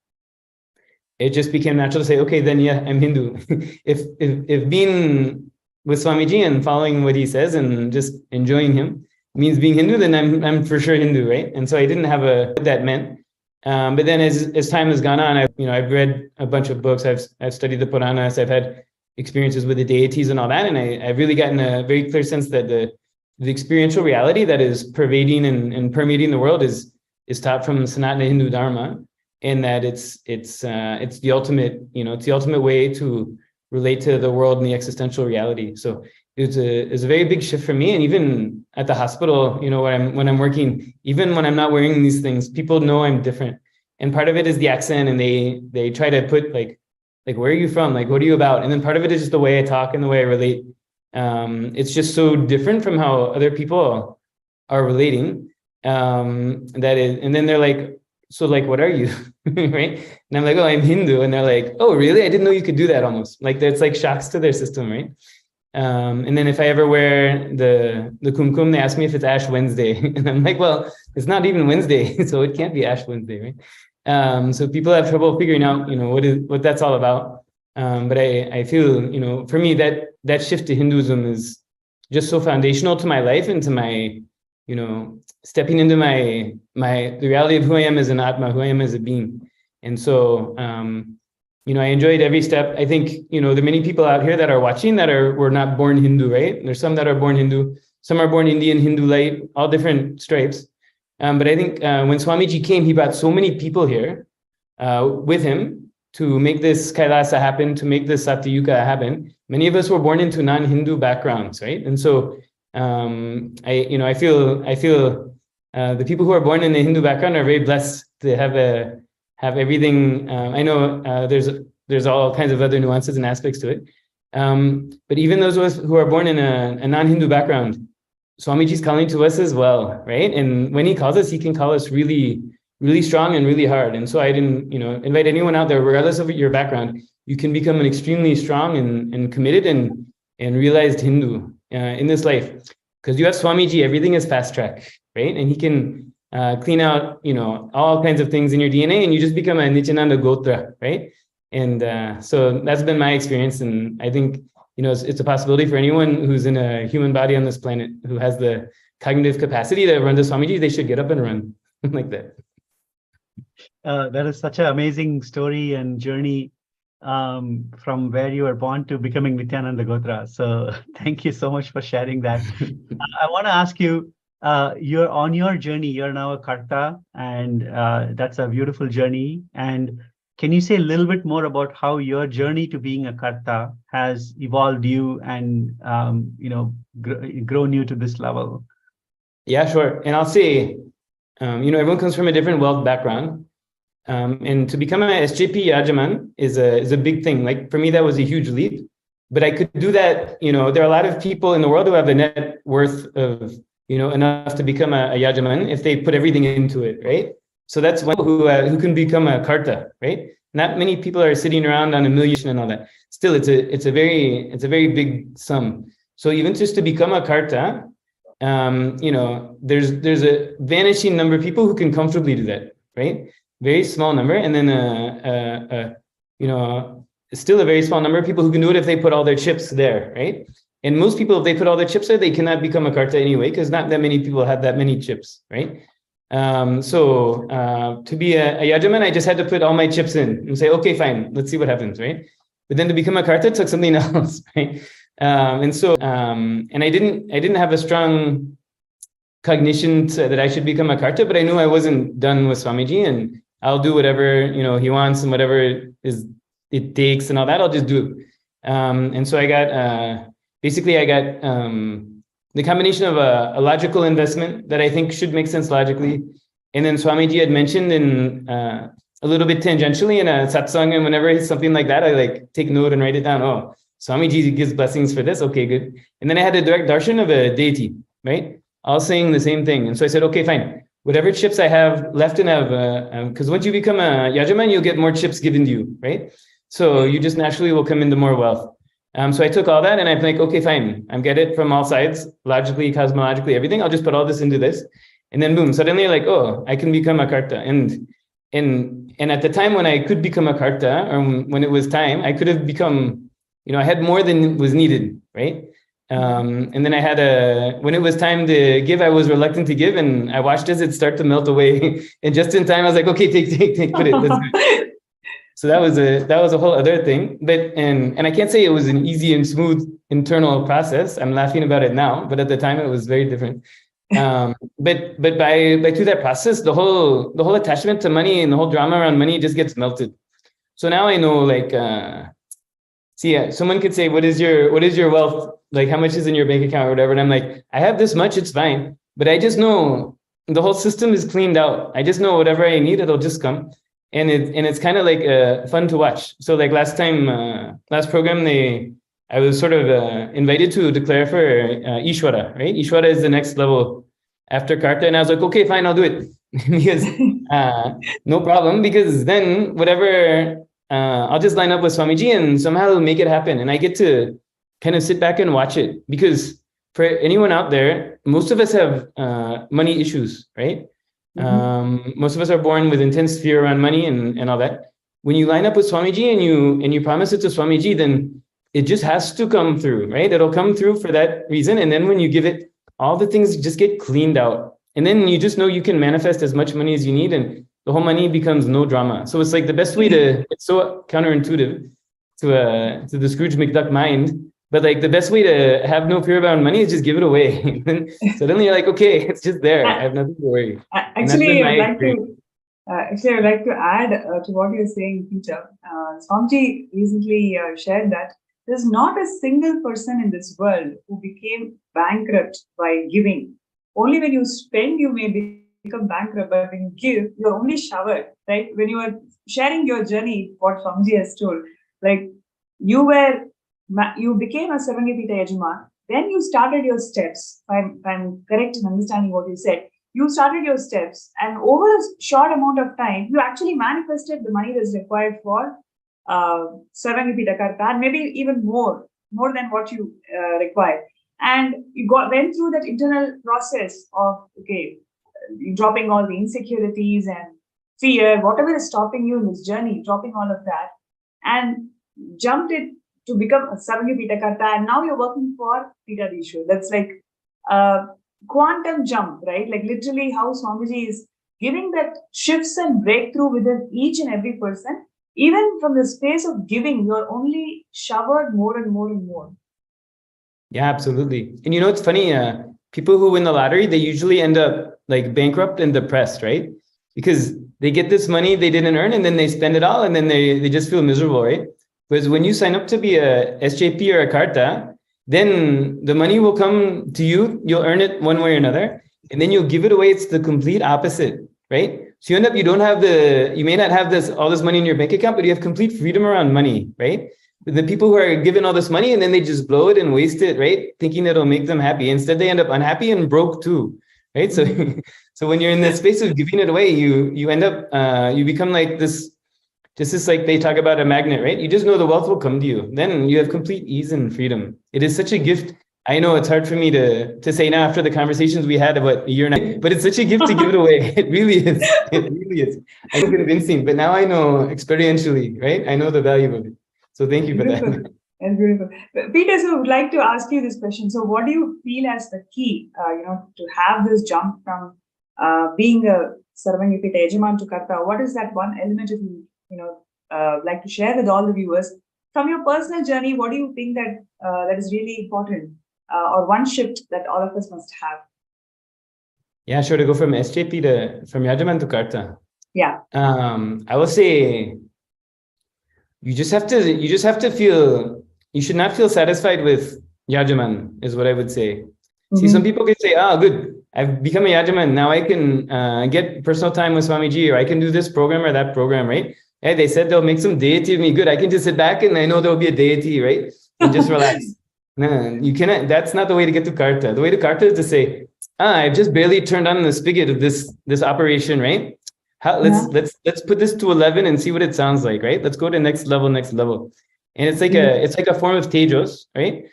it just became natural to say, okay, then yeah, I'm Hindu. if being with Swamiji and following what he says and just enjoying him means being Hindu, then I'm for sure Hindu, right? And so I didn't have what that meant. But then as time has gone on, I've read a bunch of books. I've studied the Puranas. I've had experiences with the deities and all that, and I've really gotten a very clear sense that the experiential reality that is pervading and permeating the world is taught from Sanatana Hindu Dharma, and that it's the ultimate, it's the ultimate way to relate to the world and the existential reality. So it's a very big shift for me. And even at the hospital, when I'm working, even when I'm not wearing these things, people know I'm different. And part of it is the accent, and they try to put like where are you from? Like, what are you about? And then part of it is just the way I talk and the way I relate. It's just so different from how other people are relating. And then they're like, so like, what are you? Right? And I'm like, oh, I'm Hindu. And they're like, oh, really? I didn't know you could do that almost. Like, that's like shocks to their system, right? And then if I ever wear the kumkum, they ask me if it's Ash Wednesday. And I'm like, well, it's not even Wednesday, so it can't be Ash Wednesday, right? So people have trouble figuring out, what that's all about. But I feel, for me, that shift to Hinduism is just so foundational to my life and to my, stepping into the reality of who I am as an Atma, who I am as a being. And so, I enjoyed every step. I think, there are many people out here that are watching that were not born Hindu, right? There's some that are born Hindu, some are born Indian, Hindu light, all different stripes. But I think when Swamiji came, he brought so many people here with him to make this Kailasa happen, to make this Satyuga happen. Many of us were born into non-Hindu backgrounds, right? And so I feel the people who are born in a Hindu background are very blessed to have everything. I know there's all kinds of other nuances and aspects to it. But even those of us who are born in a non-Hindu background, Swamiji's calling to us as well, right? And when he calls us, he can call us really, really strong and really hard. And so I didn't, invite anyone out there, regardless of your background, you can become an extremely strong and committed and realized Hindu in this life. Because you have Swamiji, everything is fast track, right? And he can clean out, all kinds of things in your DNA, and you just become a Nithyananda Gotra, right? And so that's been my experience. And I think, it's a possibility for anyone who's in a human body on this planet who has the cognitive capacity to run to Swamiji, they should get up and run like that. That is such an amazing story and journey from where you were born to becoming Nithyananda Gotra. So thank you so much for sharing that. I want to ask you, you're on your journey, you're now a Karta, and that's a beautiful journey. And can you say a little bit more about how your journey to being a Karta has evolved you and, grown you to this level? Yeah, sure. And I'll say, everyone comes from a different wealth background. And to become a SJP Yajaman is a big thing. Like for me, that was a huge leap, but I could do that. There are a lot of people in the world who have a net worth of, enough to become a Yajaman if they put everything into it, right? So that's one who can become a Karta, right? Not many people are sitting around on $1 million and all that. Still, it's a very big sum. So even just to become a Karta, there's a vanishing number of people who can comfortably do that, right? Very small number, and then still a very small number of people who can do it if they put all their chips there, right? And most people, if they put all their chips there, they cannot become a Karta anyway, because not that many people have that many chips, right? So to be a Yajaman, I just had to put all my chips in and say, okay, fine, let's see what happens, right? But then to become a Karta took something else, right? And I didn't have a strong cognition that I should become a Karta, but I knew I wasn't done with Swamiji, and I'll do whatever he wants and whatever it takes and all that. I'll just do it. And so I got the combination of a logical investment that I think should make sense logically, And then Swamiji had mentioned in a little bit tangentially in a satsang, and whenever it's something like that, I like take note and write it down. Oh, Swamiji gives blessings for this. Okay, good. And then I had a direct darshan of a deity, right? All saying the same thing. And so I said, okay, fine. Whatever chips I have left and have, because once you become a yajaman, you'll get more chips given to you, right? So you just naturally will come into more wealth. So I took all that and I'm like, okay, fine. I'm get it from all sides, logically, cosmologically, everything. I'll just put all this into this. And then boom, suddenly like, oh, I can become a karta. And at the time when I could become a karta, or when it was time, I could have become, I had more than was needed, right? And then I had when it was time to give, I was reluctant to give, and I watched as it start to melt away. And just in time, I was like, okay, take, put it. That's good. So that was a whole other thing. But and I can't say it was an easy and smooth internal process. I'm laughing about it now, but at the time it was very different. But by through that process, the whole attachment to money and the whole drama around money just gets melted. So now I know, like, someone could say, what is your wealth? Like, how much is in your bank account or whatever? And I'm like, I have this much, it's fine. But I just know the whole system is cleaned out. I just know whatever I need, it'll just come. And it's kind of like fun to watch. So like last program, I was sort of invited to declare for Ishwara, right? Ishwara is the next level after Karta. And I was like, okay, fine, I'll do it. Because no problem, because then whatever, I'll just line up with Swamiji and somehow make it happen. And I get to kind of sit back and watch it. Because for anyone out there, most of us have money issues, right? Mm-hmm. Most of us are born with intense fear around money and all that. When you line up with Swamiji and you promise it to Swamiji, then it just has to come through, right? It'll come through for that reason. And then when you give it, all the things just get cleaned out. And then you just know you can manifest as much money as you need, and the whole money becomes no drama. So it's like the best way it's so counterintuitive to the Scrooge McDuck mind, but like the best way to have no fear about money is just give it away. And suddenly you're like, okay, it's just there. I have nothing to worry. Actually, I'd like to add to what you're saying, Peter. Swamiji recently shared that there's not a single person in this world who became bankrupt by giving. Only when you spend, you may become bankrupt, but when you give, you're only showered, right? When you are sharing your journey, what Swamiji has told, like you became a Sarvangipita Yajaman, then you started your steps. If I'm correct in understanding what you said, you started your steps, and over a short amount of time, you actually manifested the money that's required for Sarvangipita Karta, and maybe even more than what you require. And you went through that internal process of, dropping all the insecurities and fear, whatever is stopping you in this journey, dropping all of that, and jumped it to become a Sarvangipita Karta, and now you're working for Pitadishwar. That's like a quantum jump, right? Like literally how Swamiji is giving that shifts and breakthrough within each and every person. Even from the space of giving, you're only showered more and more and more. Yeah, absolutely. And it's funny, people who win the lottery, they usually end up like bankrupt and depressed, right? Because they get this money they didn't earn, and then they spend it all, and then they just feel miserable, right? Whereas when you sign up to be a SJP or a Karta, then the money will come to you, you'll earn it one way or another, and then you'll give it away. It's the complete opposite, right? So you end up, you may not have all this money in your bank account, but you have complete freedom around money, right? The people who are given all this money and then they just blow it and waste it, right? Thinking it'll make them happy. Instead, they end up unhappy and broke too, right? So, so when you're in the space of giving it away, you end up, you become like this, just as like they talk about a magnet, right? You just know the wealth will come to you. Then you have complete ease and freedom. It is such a gift. I know it's hard for me to say now after the conversations we had about a year and a half, but it's such a gift to give it away. It really is. It really is. I know convincing, but now I know experientially, right? I know the value of it. So thank you for that. That's beautiful. Peter, so I would like to ask you this question. So what do you feel as the key, to have this jump from being a Sarvangipita Yajaman to Karta? What is that one element if you like to share with all the viewers? From your personal journey, what do you think that is really important, or one shift that all of us must have? Yeah, sure. To go from SJP from Yajaman to Karta. Yeah. I will say, you just have to feel, you should not feel satisfied with Yajaman, is what I would say. See, some people can say, oh, good, I've become a Yajaman. Now I can get personal time with Swamiji, or I can do this program or that program, right? Hey, they said they'll make some deity of me. Good, I can just sit back and I know there'll be a deity, right? And just relax. No, you cannot. That's not the way to get to Karta. The way to Karta is to say, I've just barely turned on the spigot of this operation, right? Let's put this to 11 and see what it sounds like, right? Let's go to next level. And it's like a form of tejos, right?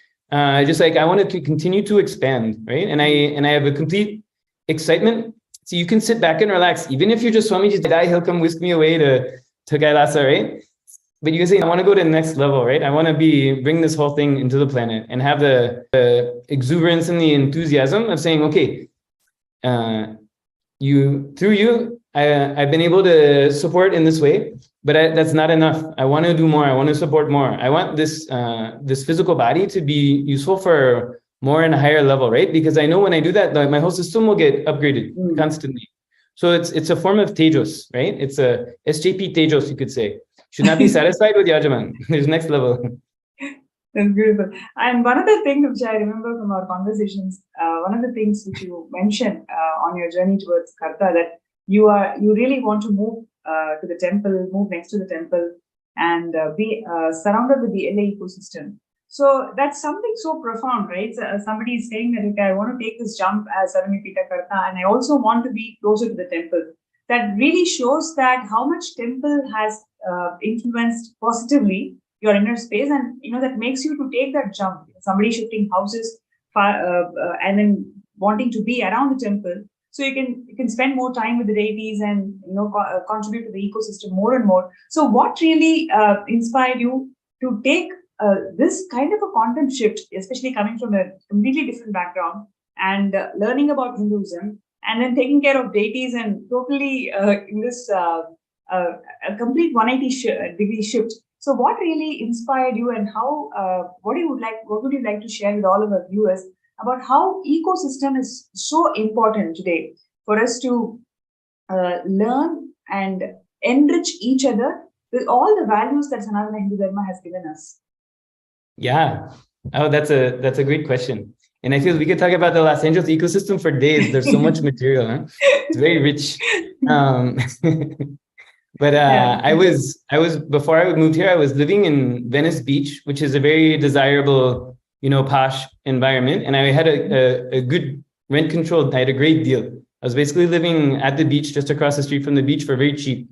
Just like I want to continue to expand, right? And I have a complete excitement. So you can sit back and relax. Even if you're just Swamiji die, he'll come whisk me away to Kailasa, right? But you can say, I want to go to the next level, right? I want to bring this whole thing into the planet and have the exuberance and the enthusiasm of saying, okay, I've been able to support in this way, but that's not enough. I want to do more. I want to support more. I want this physical body to be useful for more and a higher level, right? Because I know when I do that, my whole system will get upgraded constantly. So it's a form of tejos, right? It's a SJP tejos, you could say. Should not be satisfied with Yajaman. There's next level. That's beautiful. And one of the things which I remember from our conversations, one of the things which you mentioned on your journey towards Karta, that you really want to move to the temple, move next to the temple, and be surrounded with the LA ecosystem. So that's something so profound, right? So, somebody is saying that, okay, I want to take this jump as Saramipita Karta, and I also want to be closer to the temple. That really shows that how much temple has influenced positively your inner space, and that makes you to take that jump. Somebody shifting houses and then wanting to be around the temple, so you can spend more time with the deities and contribute to the ecosystem more and more. So what really inspired you to take this kind of a content shift, especially coming from a completely different background and learning about Hinduism, and then taking care of deities and totally in this a complete 180-degree shift? So what really inspired you, and how what would you like to share with all of our viewers about how ecosystem is so important today for us to learn and enrich each other with all the values that Sanatana Hindu Dharma has given us? Yeah. Oh, that's a great question. And I feel we could talk about the Los Angeles ecosystem for days. There's so much material, huh? It's very rich. But I was before I moved here, I was living in Venice Beach, which is a very desirable, posh environment. And I had a good rent control. I had a great deal. I was basically living at the beach, just across the street from the beach, for very cheap.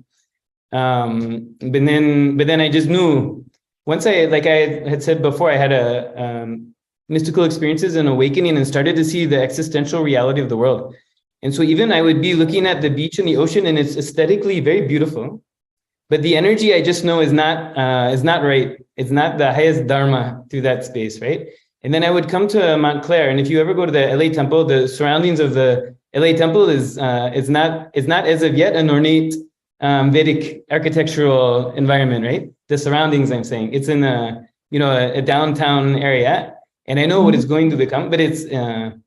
But then I just knew, once like I had said before, I had a mystical experiences and awakening, and started to see the existential reality of the world. And so even I would be looking at the beach and the ocean, and it's aesthetically very beautiful, but the energy I just know is not right. It's not the highest dharma through that space, right? And then I would come to Montclair, and if you ever go to the LA temple, the surroundings of the LA temple is not as of yet an ornate Vedic architectural environment, right? The surroundings, I'm saying, it's in a downtown area, and I know what it's going to become, but it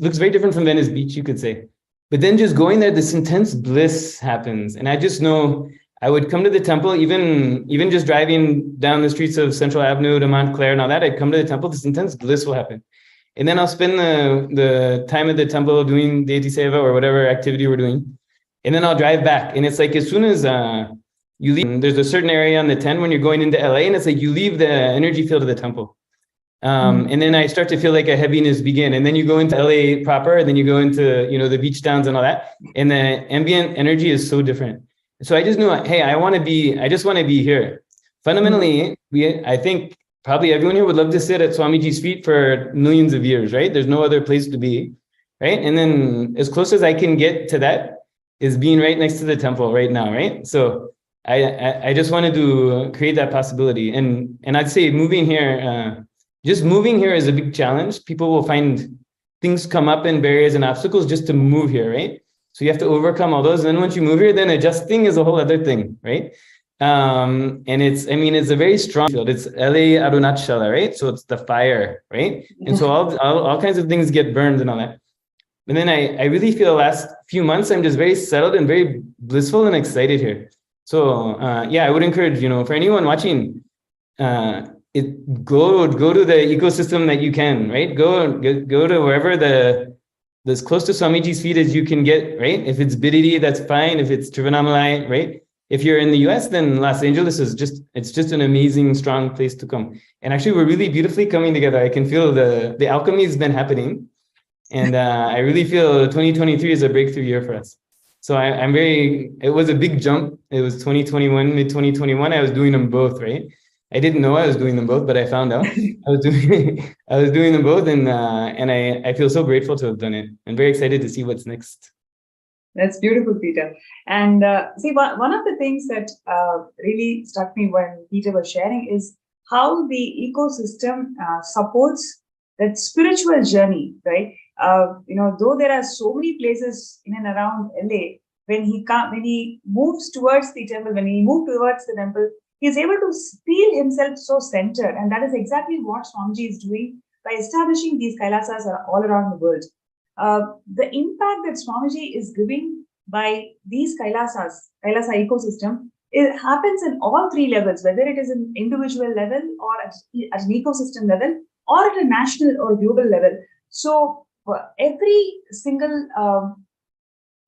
looks very different from Venice Beach, you could say. But then just going there, this intense bliss happens, and I just know I would come to the temple, even just driving down the streets of Central Avenue to Montclair and all that. I'd come to the temple, this intense bliss will happen, and then I'll spend the time at the temple doing deity seva or whatever activity we're doing, and then I'll drive back, and it's like as soon as you leave, there's a certain area on the 10 when you're going into LA, and it's like you leave the energy field of the temple. And then I start to feel like a heaviness begin. And then you go into LA proper, and then you go into, the beach towns and all that. And the ambient energy is so different. So I just knew, hey, I just want to be here. Fundamentally, I think probably everyone here would love to sit at Swamiji's feet for millions of years, right? There's no other place to be, right? And then as close as I can get to that is being right next to the temple right now, right? So I just wanted to create that possibility. And I'd say moving here, just moving here is a big challenge. People will find things come up and barriers and obstacles just to move here, right? So you have to overcome all those. And then once you move here, then adjusting is a whole other thing, right? And it's a very strong field. It's LA Arunachala, right? So it's the fire, right? And so all kinds of things get burned and all that. And then I really feel the last few months, I'm just very settled and very blissful and excited here. So I would encourage, for anyone watching, go to the ecosystem that you can, right? Go to wherever as close to Swamiji's feet as you can get, right? If it's Bididi, that's fine. If it's Trivandrum, right? If you're in the US, then Los Angeles is just an amazing, strong place to come. And actually, we're really beautifully coming together. I can feel the alchemy has been happening. And I really feel 2023 is a breakthrough year for us. So it was a big jump. It was 2021, mid 2021. I was doing them both, right? I didn't know I was doing them both, but I found out I was doing them both. And I feel so grateful to have done it. I'm very excited to see what's next. That's beautiful, Peter. And see, one of the things that really struck me when Peter was sharing is how the ecosystem supports that spiritual journey, right? Though there are so many places in and around LA, when he moves towards the temple, he's able to feel himself so centered. And that is exactly what Swamiji is doing by establishing these Kailasas all around the world. The impact that Swamiji is giving by these Kailasa ecosystem, it happens in all three levels, whether it is an individual level or at an ecosystem level or at a national or global level. So every single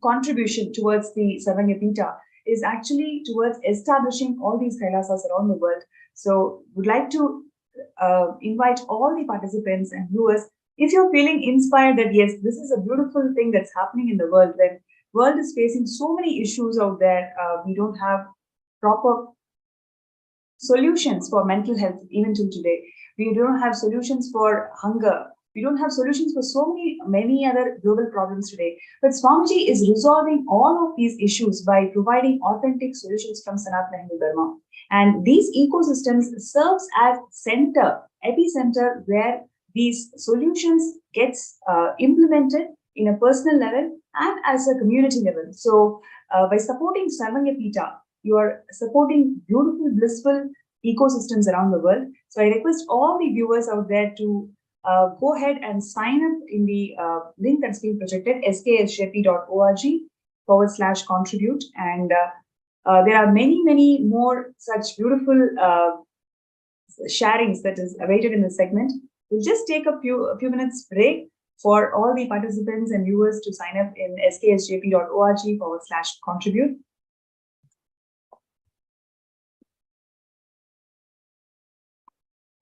contribution towards the Savanyapita is actually towards establishing all these Kailasas around the world. So would like to invite all the participants and viewers, if you're feeling inspired that, yes, this is a beautiful thing that's happening in the world, when world is facing so many issues out there, we don't have proper solutions for mental health even till today. We don't have solutions for hunger. We don't have solutions for so many other global problems today. But Swamiji is resolving all of these issues by providing authentic solutions from Sanatana Hindu Dharma. And these ecosystems serves as epicenter where these solutions gets implemented in a personal level and as a community level. So by supporting Savanyapita, you are supporting beautiful, blissful ecosystems around the world. So I request all the viewers out there to go ahead and sign up in the link that's being projected, sksjp.org/contribute. And there are many more such beautiful sharings that is awaited in this segment. We'll just take a few minutes break for all the participants and viewers to sign up in sksjp.org/contribute.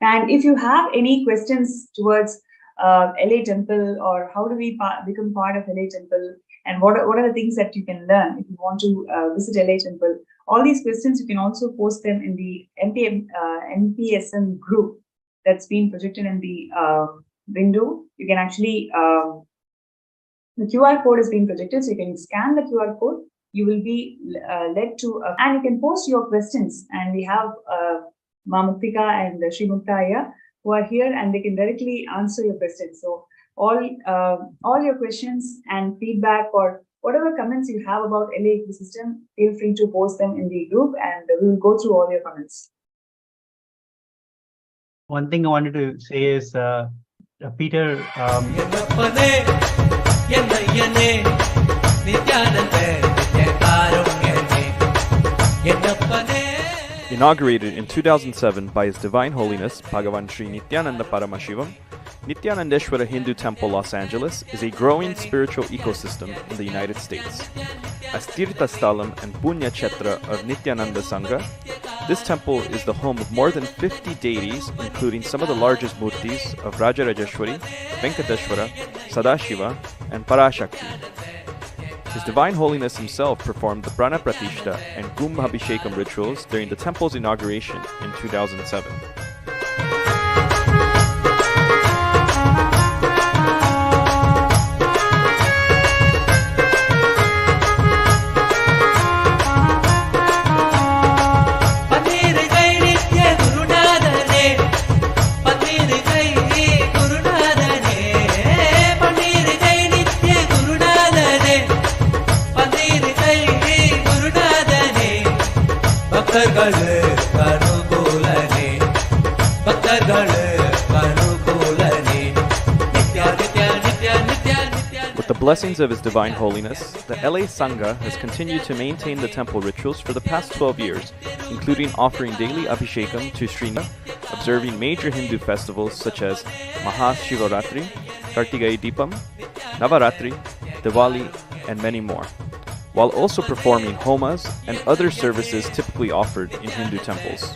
And if you have any questions towards LA Temple, or how do we become part of LA Temple, and what are the things that you can learn if you want to visit LA Temple, all these questions, you can also post them in the NPSM group that's been projected in the window. You can actually, the QR code is being projected, so you can scan the QR code. You will be led to, and you can post your questions. And we have Ma Muktika and Sri Muktaya who are here, and they can directly answer your questions. So all your questions and feedback or whatever comments you have about LA ecosystem, feel free to post them in the group, and we will go through all your comments. One thing I wanted to say is, Peter, Inaugurated in 2007 by His Divine Holiness Bhagavan Sri Nithyananda Paramashivam, Nithyanandeshwara Hindu Temple, Los Angeles is a growing spiritual ecosystem in the United States. As Tirtha Sthalam and Punya Chetra of Nithyananda Sangha, this temple is the home of more than 50 deities, including some of the largest murtis of Rajarajeshwari, Venkateshwara, Sadashiva, and Parashakti. His Divine Holiness himself performed the Prana Pratishta and Kumbhabhishekam rituals during the temple's inauguration in 2007. With the blessings of His Divine Holiness, the LA Sangha has continued to maintain the temple rituals for the past 12 years, including offering daily abhishekam to Sri observing major Hindu festivals such as Mahashivaratri, Kartigai Deepam, Navaratri, Diwali, and many more, while also performing homas and other services typically offered in Hindu temples.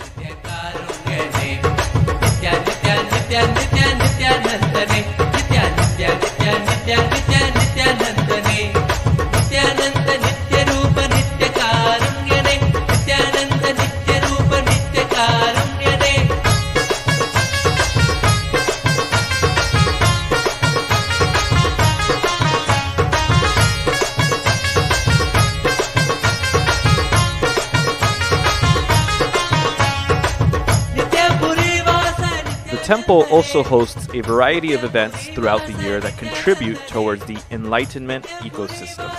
The temple also hosts a variety of events throughout the year that contribute towards the enlightenment ecosystem.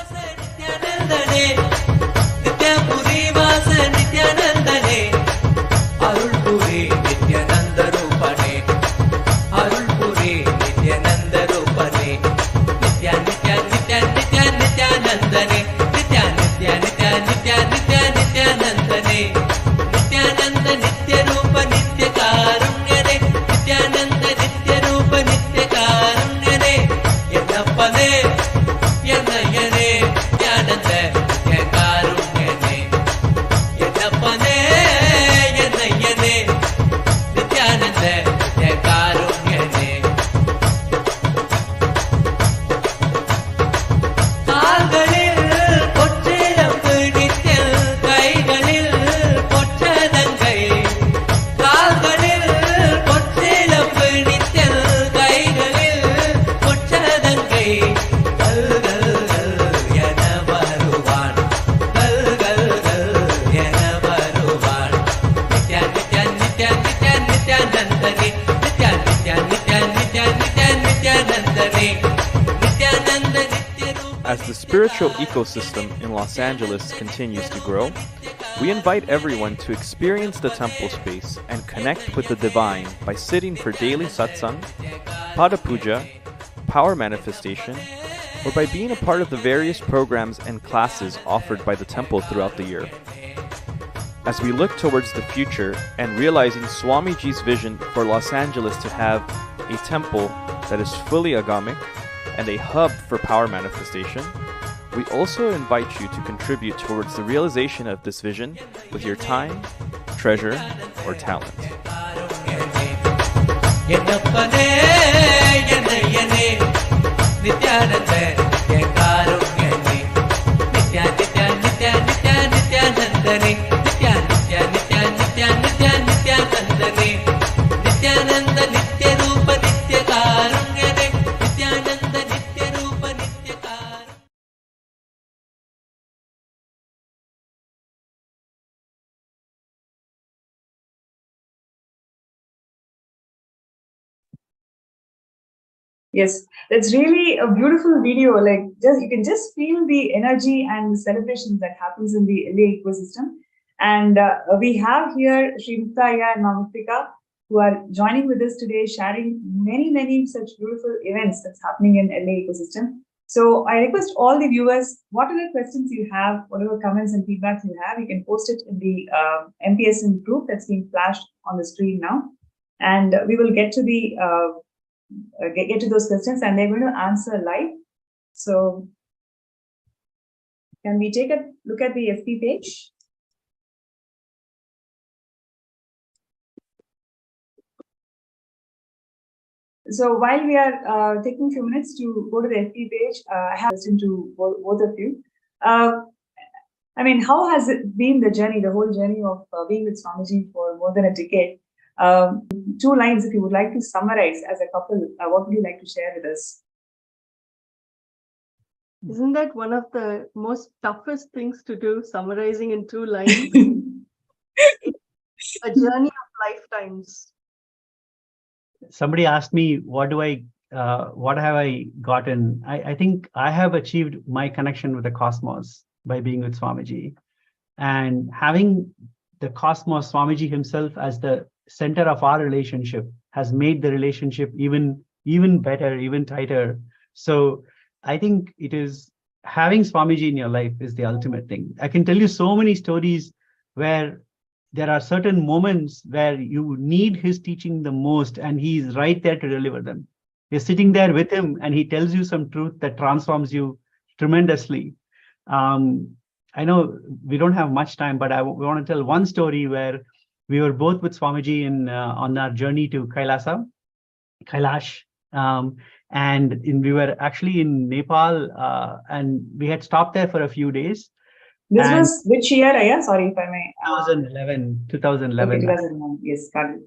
As the spiritual ecosystem in Los Angeles continues to grow, we invite everyone to experience the temple space and connect with the divine by sitting for daily satsang, pada puja, power manifestation, or by being a part of the various programs and classes offered by the temple throughout the year. As we look towards the future and realizing Swamiji's vision for Los Angeles to have a temple that is fully agamic and a hub for power manifestation, we also invite you to contribute towards the realization of this vision with your time, treasure, or talent. Yes, that's really a beautiful video. Like, just you can just feel the energy and the celebration that happens in the LA ecosystem. And we have here Srimutaya and Mamuktika, who are joining with us today, sharing many such beautiful events that's happening in LA ecosystem. So I request all the viewers, whatever questions you have, whatever comments and feedbacks you have, you can post it in the MPSN group that's being flashed on the screen now, and we will get to the get to those questions, and they're going to answer live. So can we take a look at the FB page? So while we are taking a few minutes to go to the FB page, I have a question to both of you. I mean, how has it been the journey, the whole journey of being with Swamiji for more than a decade? 2 lines, if you would like to summarize as a couple, what would you like to share with us? Isn't that one of the most toughest things to do, summarizing in 2 lines? It's a journey of lifetimes. Somebody asked me, what have I gotten? I think I have achieved my connection with the cosmos by being with Swamiji, and having the cosmos, Swamiji himself, as the center of our relationship has made the relationship even better, even tighter. So I think it is having Swamiji in your life is the ultimate thing. I can tell you so many stories where there are certain moments where you need his teaching the most, and he's right there to deliver them. You're sitting there with him, and he tells you some truth that transforms you tremendously. I know we don't have much time, but we want to tell one story where we were both with Swamiji on our journey to Kailash. We were actually in Nepal, and we had stopped there for a few days. This was which year, Aya? Sorry if I may. 2011. Okay, 2011. Yes, got it.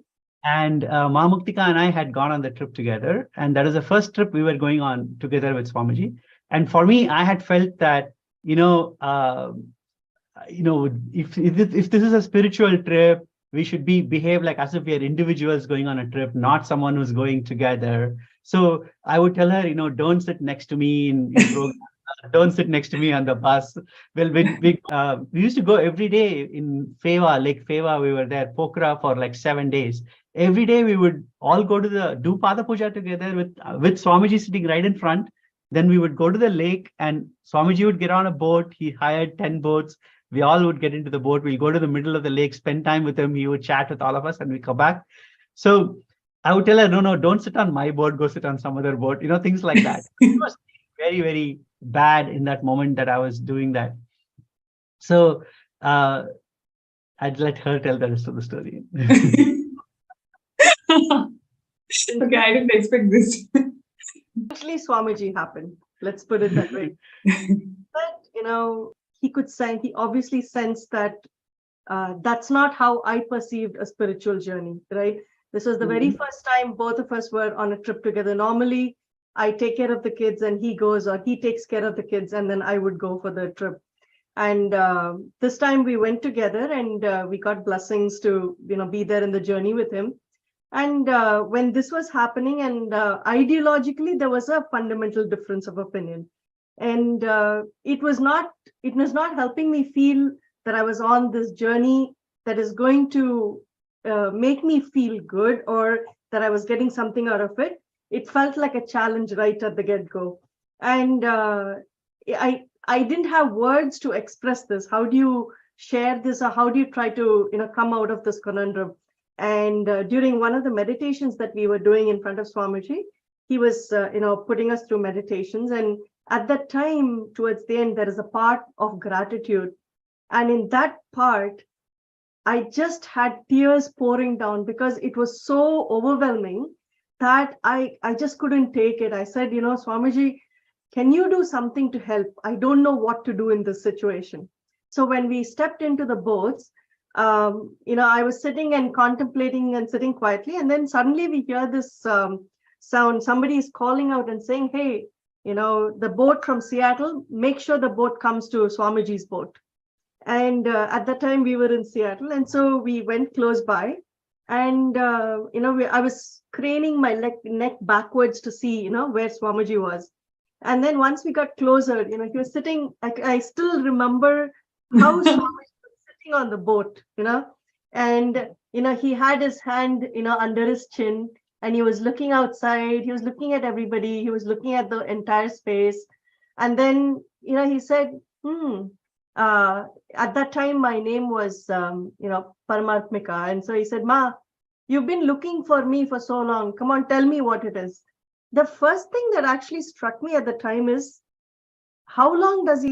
And Mahamuktika and I had gone on the trip together. And that was the first trip we were going on together with Swamiji. And for me, I had felt that, if this is a spiritual trip, we should behave like as if we are individuals going on a trip, not someone who's going together. So I would tell her, don't sit next to me in program. Don't sit next to me on the bus. Well, we used to go every day in Lake Feva. We were there, Pokhara, for like 7 days. Every day we would all go to do Pada Puja together with Swamiji sitting right in front. Then we would go to the lake, and Swamiji would get on a boat. He hired 10 boats. We all would get into the boat. We'll go to the middle of the lake, spend time with him. He would chat with all of us, and we come back. So I would tell her, no, don't sit on my boat. Go sit on some other boat. Things like that. It was very, very bad in that moment that I was doing that. So I'd let her tell the rest of the story. Okay, I didn't expect this. Actually, Swamiji happened. Let's put it that way. But, he could sense, he obviously sensed that that's not how I perceived a spiritual journey, right? This was the very first time both of us were on a trip together. Normally, I take care of the kids and he goes, or he takes care of the kids, and then I would go for the trip. And this time we went together, and we got blessings to, be there in the journey with him. And when this was happening, and ideologically, there was a fundamental difference of opinion. And it was not helping me feel that I was on this journey that is going to make me feel good, or that I was getting something out of it. It felt like a challenge right at the get-go. And I didn't have words to express this. How do you share this, or how do you try to come out of this conundrum? And during one of the meditations that we were doing in front of Swamiji, he was putting us through meditations. And at that time, towards the end, there is a part of gratitude. And in that part, I just had tears pouring down because it was so overwhelming that I just couldn't take it. I said, Swamiji, can you do something to help? I don't know what to do in this situation. So when we stepped into the boats, I was sitting and contemplating and sitting quietly. And then suddenly we hear this sound. Somebody is calling out and saying, hey, the boat from Seattle, make sure the boat comes to Swamiji's boat. And at that time we were in Seattle. And so we went close by. And, I was craning my neck backwards to see, where Swamiji was. And then once we got closer, he was sitting, I still remember how Swamiji was sitting on the boat, and, he had his hand, under his chin, and he was looking outside. He was looking at everybody. He was looking at the entire space. And then, he said, at that time, my name was, Paramatmika. And so he said, Ma, you've been looking for me for so long. Come on, tell me what it is. The first thing that actually struck me at the time is, how long is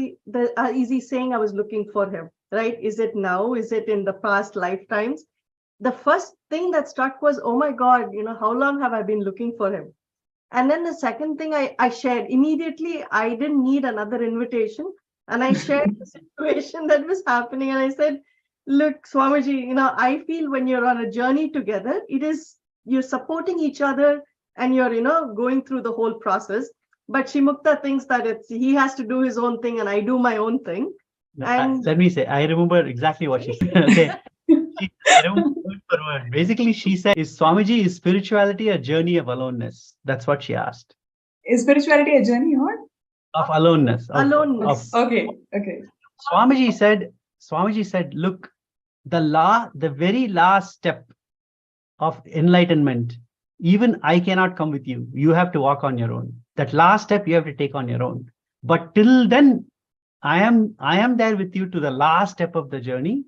he saying I was looking for him, right? Is it now? Is it in the past lifetimes? The first thing that struck was, oh my God, how long have I been looking for him? And then the second thing I shared immediately, I didn't need another invitation. And I shared the situation that was happening. And I said, look, Swamiji, I feel when you're on a journey together, you're supporting each other and you're, going through the whole process. But Shimukta thinks that he has to do his own thing and I do my own thing. And let me say, I remember exactly what she said. Okay. I remember word for word. Basically, she said, is spirituality a journey of aloneness? That's what she asked. Is spirituality a journey or? Of aloneness. Okay. Swamiji said, look, the very last step of enlightenment, even I cannot come with you. You have to walk on your own. That last step you have to take on your own. But till then, I am there with you to the last step of the journey.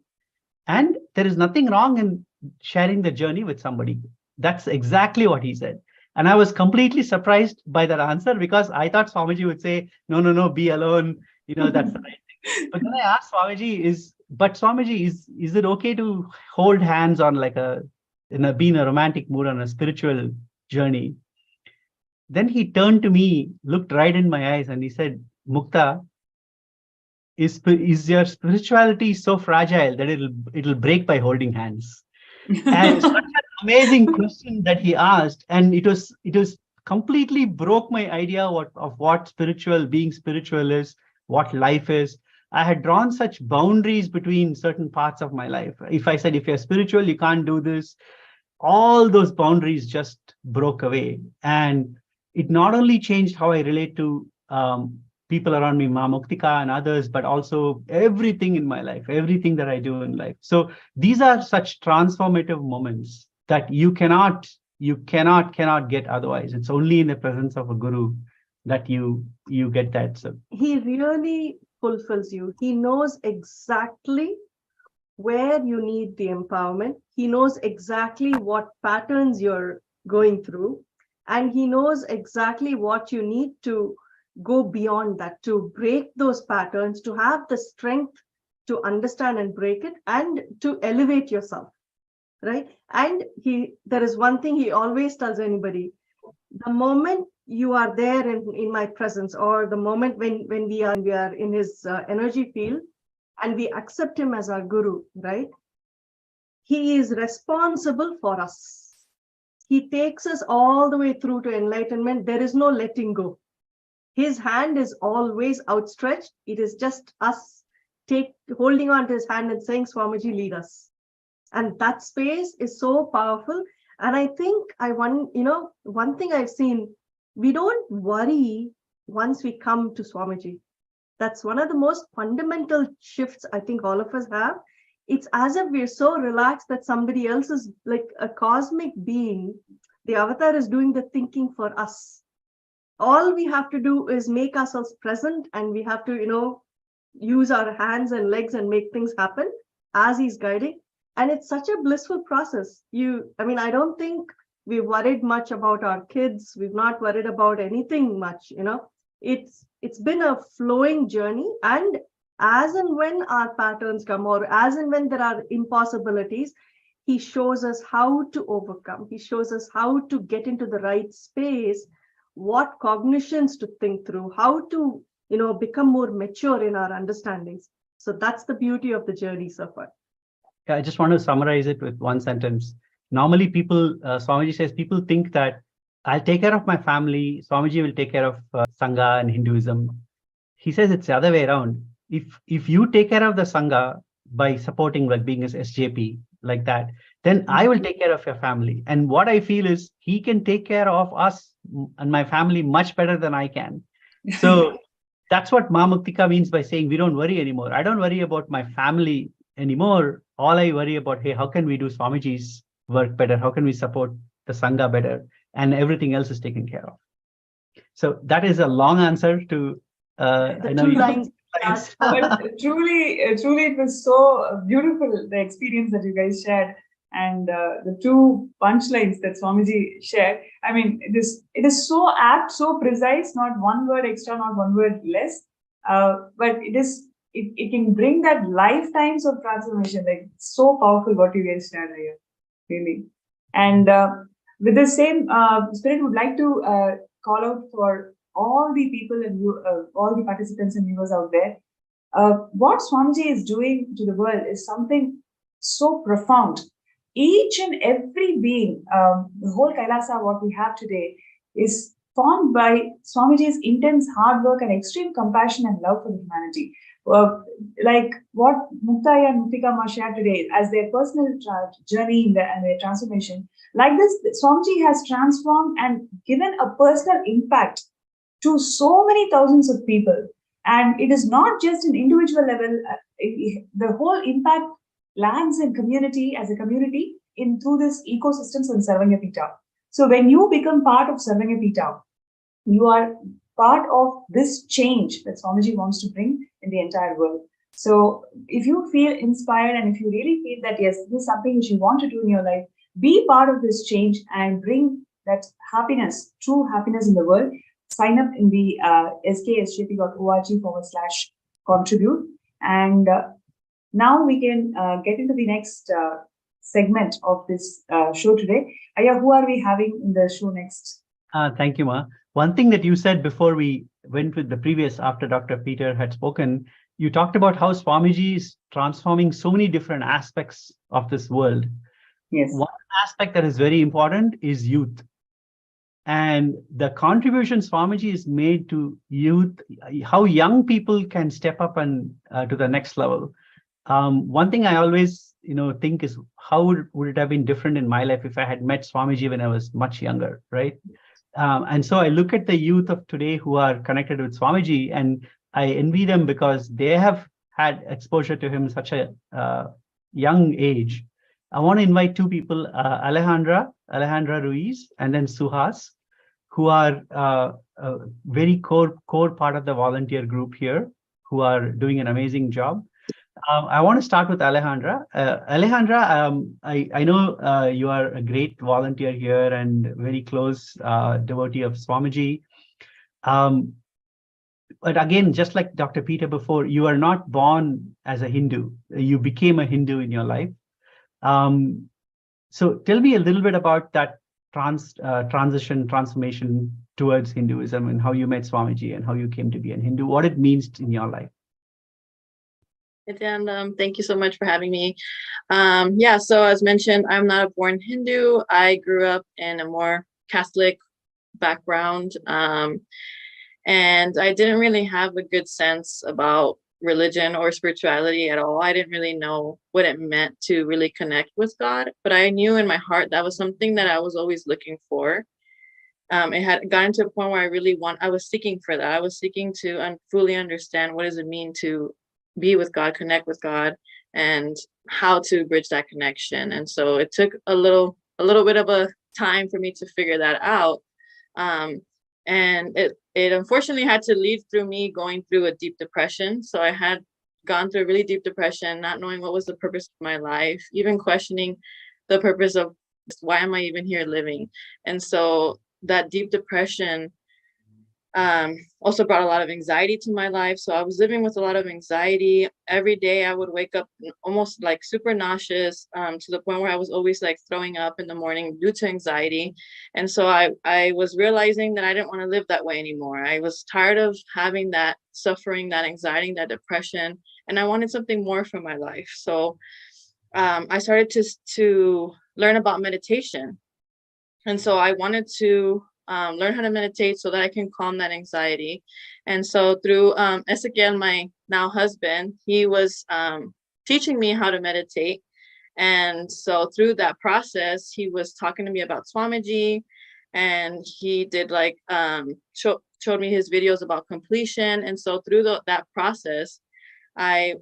And there is nothing wrong in sharing the journey with somebody. That's exactly what he said. And I was completely surprised by that answer, because I thought Swamiji would say, no, be alone. That's the right thing. But then I asked Swamiji, is it okay to hold hands on be in a romantic mood on a spiritual journey? Then he turned to me, looked right in my eyes, and he said, Mukta, is your spirituality so fragile that it'll break by holding hands? And such an amazing question that he asked, and it was completely broke my idea of what being spiritual is, what life is. I had drawn such boundaries between certain parts of my life. If I said, if you're spiritual, you can't do this, all those boundaries just broke away. And it not only changed how I relate to people around me, Ma Muktika and others, but also everything in my life, everything that I do in life. So these are such transformative moments that you cannot get otherwise. It's only in the presence of a guru that you get that. So he really fulfills you. He knows exactly where you need the empowerment. He knows exactly what patterns you're going through, and he knows exactly what you need to go beyond that, to break those patterns, to have the strength to understand and break it, and to elevate yourself, right? And there is one thing he always tells anybody: the moment you are there in my presence, or the moment when we are in his energy field, and we accept him as our guru, right? He is responsible for us. He takes us all the way through to enlightenment. There is no letting go. His hand is always outstretched. It is just us holding on to his hand and saying, Swamiji, lead us. And that space is so powerful. And I think one thing I've seen, we don't worry once we come to Swamiji. That's one of the most fundamental shifts I think all of us have. It's as if we're so relaxed that somebody else is like a cosmic being. The avatar is doing the thinking for us. All we have to do is make ourselves present, and we have to, use our hands and legs and make things happen as he's guiding. And it's such a blissful process. I don't think we've worried much about our kids. We've not worried about anything much, It's been a flowing journey, and as and when our patterns come, or as and when there are impossibilities, he shows us how to overcome. He shows us how to get into the right space, what cognitions to think through, how to, become more mature in our understandings. So that's the beauty of the journey so far. Yeah, I just want to summarize it with one sentence. Normally people, Swamiji says, people think that I'll take care of my family, Swamiji will take care of Sangha and Hinduism. He says it's the other way around. If you take care of the Sangha by supporting, like being as SJP, like that, then I will take care of your family. And what I feel is he can take care of us and my family much better than I can. So that's what Ma Muktika means by saying we don't worry anymore. I don't worry about my family anymore. All I worry about, hey, how can we do Swamiji's work better? How can we support the Sangha better? And everything else is taken care of. So that is a long answer to the two lines. But truly, it was so beautiful, the experience that you guys shared, and the two punchlines that Swamiji shared. I mean, it is so apt, so precise, not one word extra, not one word less, but it can bring that lifetimes of transformation. Like, so powerful what you guys shared here, really. And with the same spirit, would like to call out for all the people and all the participants and viewers out there. What Swamiji is doing to the world is something so profound. Each and every being, the whole Kailasa, what we have today, is formed by Swamiji's intense hard work and extreme compassion and love for humanity. Like what Mukta and Muktika shared today as their personal journey and their transformation. Like this, Swamiji has transformed and given a personal impact to so many thousands of people. And it is not just an individual level, the whole impact lands in community, as a community, through this ecosystems and Sarvanyapita. So when you become part of Sarvanyapita, you are part of this change that Swamiji wants to bring in the entire world. So if you feel inspired and if you really feel that, yes, this is something which you want to do in your life, be part of this change and bring that happiness, true happiness in the world, sign up in the sksjp.org/contribute. And now we can get into the next segment of this show today. Aya, who are we having in the show next? Thank you, Ma. One thing that you said before we went with the previous, after Dr. Peter had spoken, you talked about how Swamiji is transforming so many different aspects of this world. Yes. One aspect that is very important is youth. And the contribution Swamiji has made to youth, how young people can step up and to the next level. One thing I always, think is how would it have been different in my life if I had met Swamiji when I was much younger, right? And so I look at the youth of today who are connected with Swamiji, and I envy them because they have had exposure to him such a young age. I want to invite two people, Alejandra Ruiz, and then Suhas, who are a very core part of the volunteer group here, who are doing an amazing job. I want to start with Alejandra. Alejandra, I know you are a great volunteer here and very close devotee of Swamiji. But again, just like Dr. Peter before, you are not born as a Hindu. You became a Hindu in your life. So tell me a little bit about that transformation towards Hinduism and how you met Swamiji and how you came to be a Hindu, what it means in your life. And thank you so much for having me. So as mentioned, I'm not a born Hindu. I grew up in a more Catholic background, and I didn't really have a good sense about religion or spirituality at all. I didn't really know what it meant to really connect with God, but I knew in my heart that was something that I was always looking for. It had gotten to a point where I was seeking for that. I was seeking to fully understand what does it mean to be with God, connect with God, and how to bridge that connection. And so it took a little bit of a time for me to figure that out. And it unfortunately had to lead through me going through a deep depression. So I had gone through a really deep depression, not knowing what was the purpose of my life, even questioning the purpose of why am I even here living. And so that deep depression also brought a lot of anxiety to my life. So I was living with a lot of anxiety. Every day I would wake up almost like super nauseous, to the point where I was always like throwing up in the morning due to anxiety. And so I was realizing that I didn't want to live that way anymore. I was tired of having that suffering, that anxiety, that depression, and I wanted something more from my life. So I started to learn about meditation. And so I wanted to learn how to meditate so that I can calm that anxiety. And so through Ezekiel, my now husband, he was teaching me how to meditate. And so through that process, he was talking to me about Swamiji, and he did like showed me his videos about completion. And so through that process, I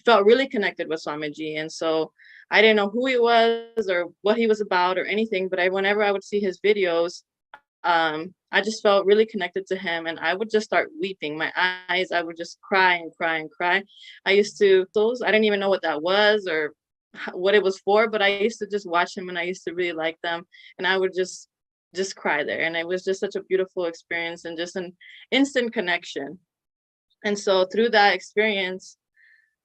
felt really connected with Swamiji. And so I didn't know who he was or what he was about or anything, but whenever I would see his videos, I just felt really connected to him, and I would just start weeping. My eyes, I would just cry and cry and cry. I didn't even know what that was or what it was for, but I used to just watch him, and I used to really like them, and I would just cry there. And it was just such a beautiful experience and just an instant connection. And so through that experience,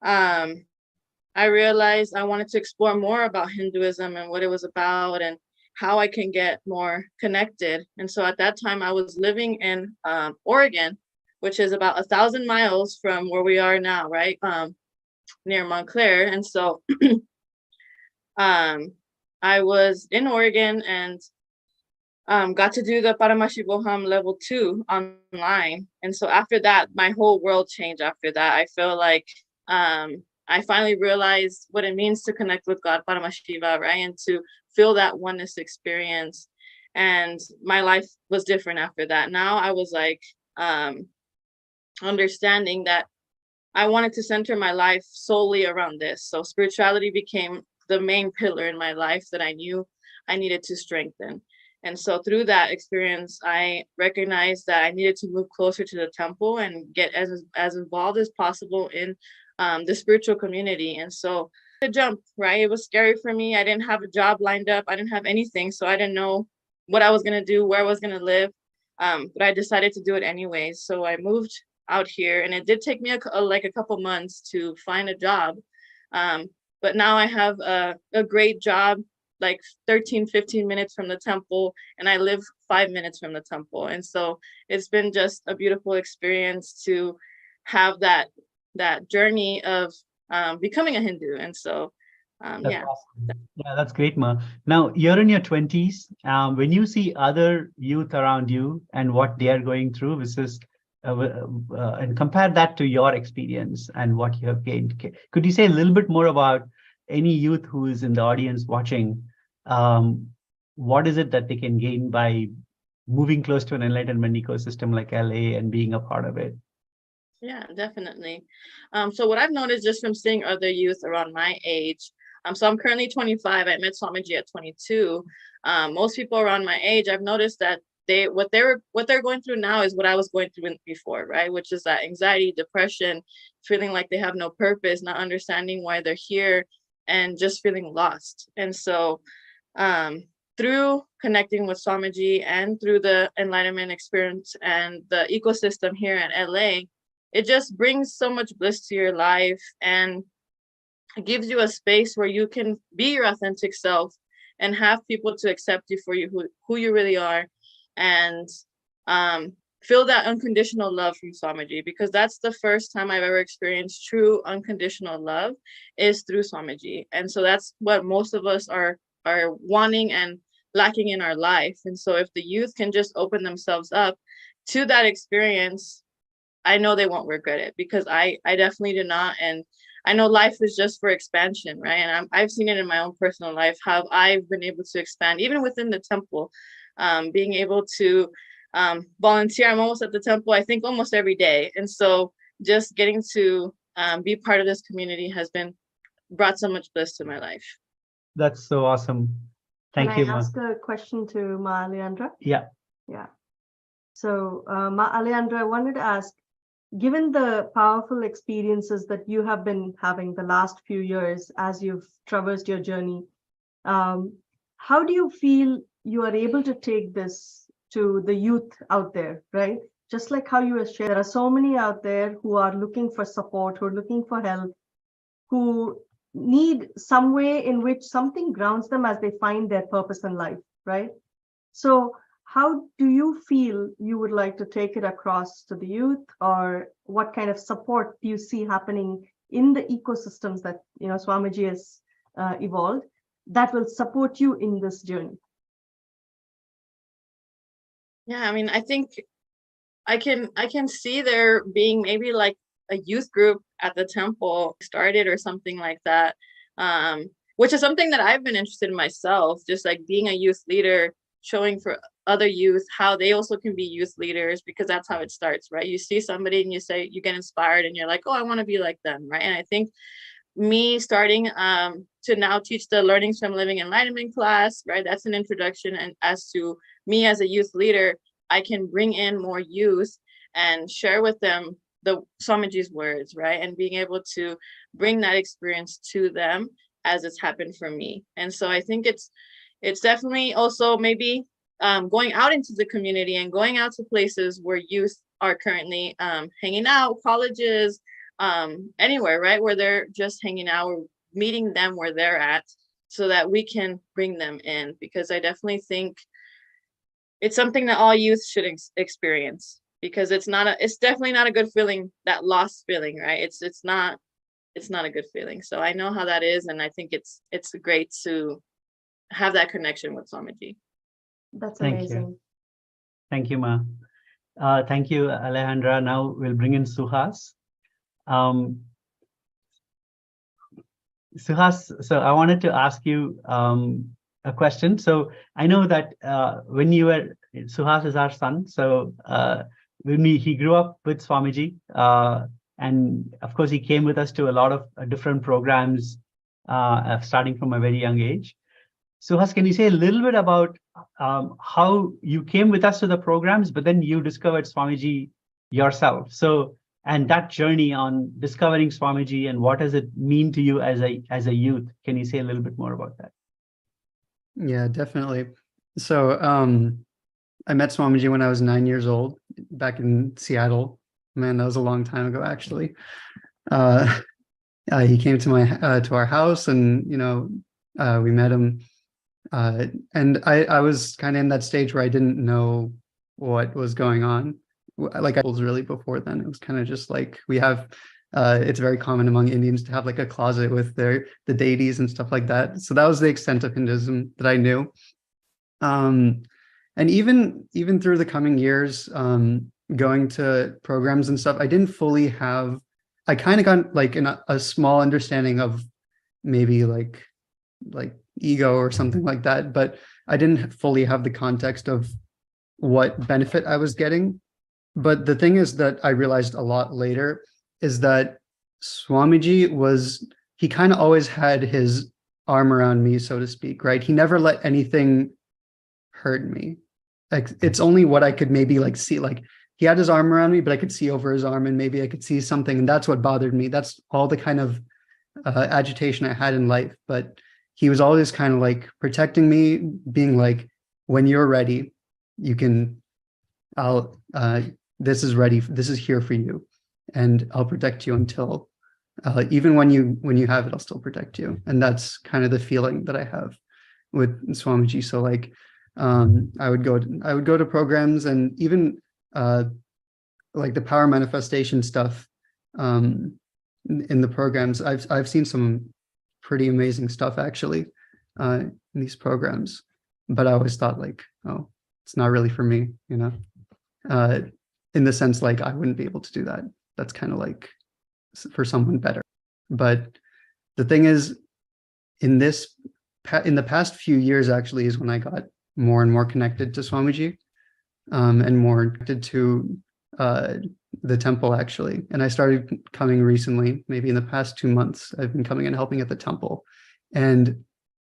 I realized I wanted to explore more about Hinduism and what it was about and how I can get more connected. And so at that time I was living in Oregon, which is about 1,000 miles from where we are now, right? Near Montclair. And so I was in Oregon and got to do the Paramashivam level 2 online. And so after that, my whole world changed after that. I feel like I finally realized what it means to connect with God, Paramashiva, right? And to feel that oneness experience. And my life was different after that. Now I was like understanding that I wanted to center my life solely around this. So spirituality became the main pillar in my life that I knew I needed to strengthen. And so through that experience, I recognized that I needed to move closer to the temple and get as involved as possible in the spiritual community. And so the jump, right? It was scary for me. I didn't have a job lined up. I didn't have anything. So I didn't know what I was going to do, where I was going to live. But I decided to do it anyways. So I moved out here, and it did take me like a couple months to find a job. But now I have a great job, like 15 minutes from the temple, and I live 5 minutes from the temple. And so it's been just a beautiful experience to have that journey of becoming a Hindu. And so yeah. Awesome. Yeah, that's great, Ma. Now you're in your 20s. When you see other youth around you and what they are going through, and compare that to your experience and what you have gained, could you say a little bit more about any youth who is in the audience watching? What is it that they can gain by moving close to an enlightenment ecosystem like LA and being a part of it? Yeah, definitely. So what I've noticed just from seeing other youth around my age, so I'm currently 25. I met Swamiji at 22. Most people around my age, I've noticed that what they're going through now is what I was going through before, right? Which is that anxiety, depression, feeling like they have no purpose, not understanding why they're here, and just feeling lost. And so through connecting with Swamiji and through the enlightenment experience and the ecosystem here at LA, it just brings so much bliss to your life, and it gives you a space where you can be your authentic self and have people to accept you for who you really are, and feel that unconditional love from Swamiji, because that's the first time I've ever experienced true unconditional love is through Swamiji. And so that's what most of us are wanting and lacking in our life. And so if the youth can just open themselves up to that experience, I know they won't regret it, because I definitely do not. And I know life is just for expansion, right? And I've seen it in my own personal life, how I've been able to expand, even within the temple, being able to volunteer. I'm almost at the temple, I think, almost every day. And so just getting to be part of this community has brought so much bliss to my life. That's so awesome. Thank you, Can I Ma. ask a question to Ma Alejandra? Yeah. Yeah. So, Ma Alejandra, I wanted to ask, given the powerful experiences that you have been having the last few years as you've traversed your journey, how do you feel you are able to take this to the youth out there, right? Just like how you were sharing, there are so many out there who are looking for support, who are looking for help, who need some way in which something grounds them as they find their purpose in life, right? So how do you feel you would like to take it across to the youth, or what kind of support do you see happening in the ecosystems that Swamiji has evolved that will support you in this journey? Yeah, I mean, I think I can see there being maybe like a youth group at the temple started or something like that, which is something that I've been interested in myself, just like being a youth leader, showing for other youth how they also can be youth leaders, because that's how it starts, right? You see somebody and you get inspired and you're like, oh, I want to be like them, right? And I think me starting to now teach the Learnings from Living Enlightenment class, right? That's an introduction. And as to me as a youth leader, I can bring in more youth and share with them the Swamiji's words, right? And being able to bring that experience to them as it's happened for me. And so I think it's definitely also maybe going out into the community and going out to places where youth are currently hanging out, colleges, anywhere, right? Where they're just hanging out, or meeting them where they're at, so that we can bring them in, because I definitely think it's something that all youth should experience, because it's definitely not a good feeling, that lost feeling, right? It's not a good feeling. So I know how that is, and I think it's great to have that connection with Swamiji. That's amazing. Thank you, Ma. Thank you, Alejandra. Now we'll bring in Suhas. Suhas, so I wanted to ask you a question. So I know that when you were, Suhas is our son. So when he grew up with Swamiji, and of course he came with us to a lot of different programs, starting from a very young age. Suhas, can you say a little bit about how you came with us to the programs, but then you discovered Swamiji yourself? So and that journey on discovering Swamiji, and what does it mean to you as a youth? Can you say a little bit more about that? Yeah, definitely. So I met Swamiji when I was 9 years old, back in Seattle. Man, that was a long time ago, actually. He came to our house, and we met him. And I was kind of in that stage where I didn't know what was going on. Like, I was really before then. It was kind of just like we have. It's very common among Indians to have like a closet with the deities and stuff like that. So that was the extent of Hinduism that I knew. And even through the coming years, going to programs and stuff, I didn't fully have. I kind of got like a small understanding of maybe like ego or something like that, but I didn't fully have the context of what benefit I was getting. But the thing is that I realized a lot later is that Swamiji he kind of always had his arm around me, so to speak, right? He never let anything hurt me. Like, it's only what I could maybe like see, like he had his arm around me, but I could see over his arm, and maybe I could see something, and that's what bothered me. That's all the kind of agitation I had in life. But he was always kind of like protecting me, being like, when you're ready, this is ready, this is here for you, and I'll protect you until, even when you have it, I'll still protect you. And that's kind of the feeling that I have with Swamiji. So like, I would go to programs, and even like the power manifestation stuff in the programs. I've seen some pretty amazing stuff actually in these programs, but I always thought like, oh, it's not really for me, in the sense like I wouldn't be able to do that. That's kind of like for someone better. But the thing is, in the past few years actually is when I got more and more connected to Swamiji, and more connected to the temple actually. And I started coming recently, maybe in the past 2 months. I've been coming and helping at the temple, and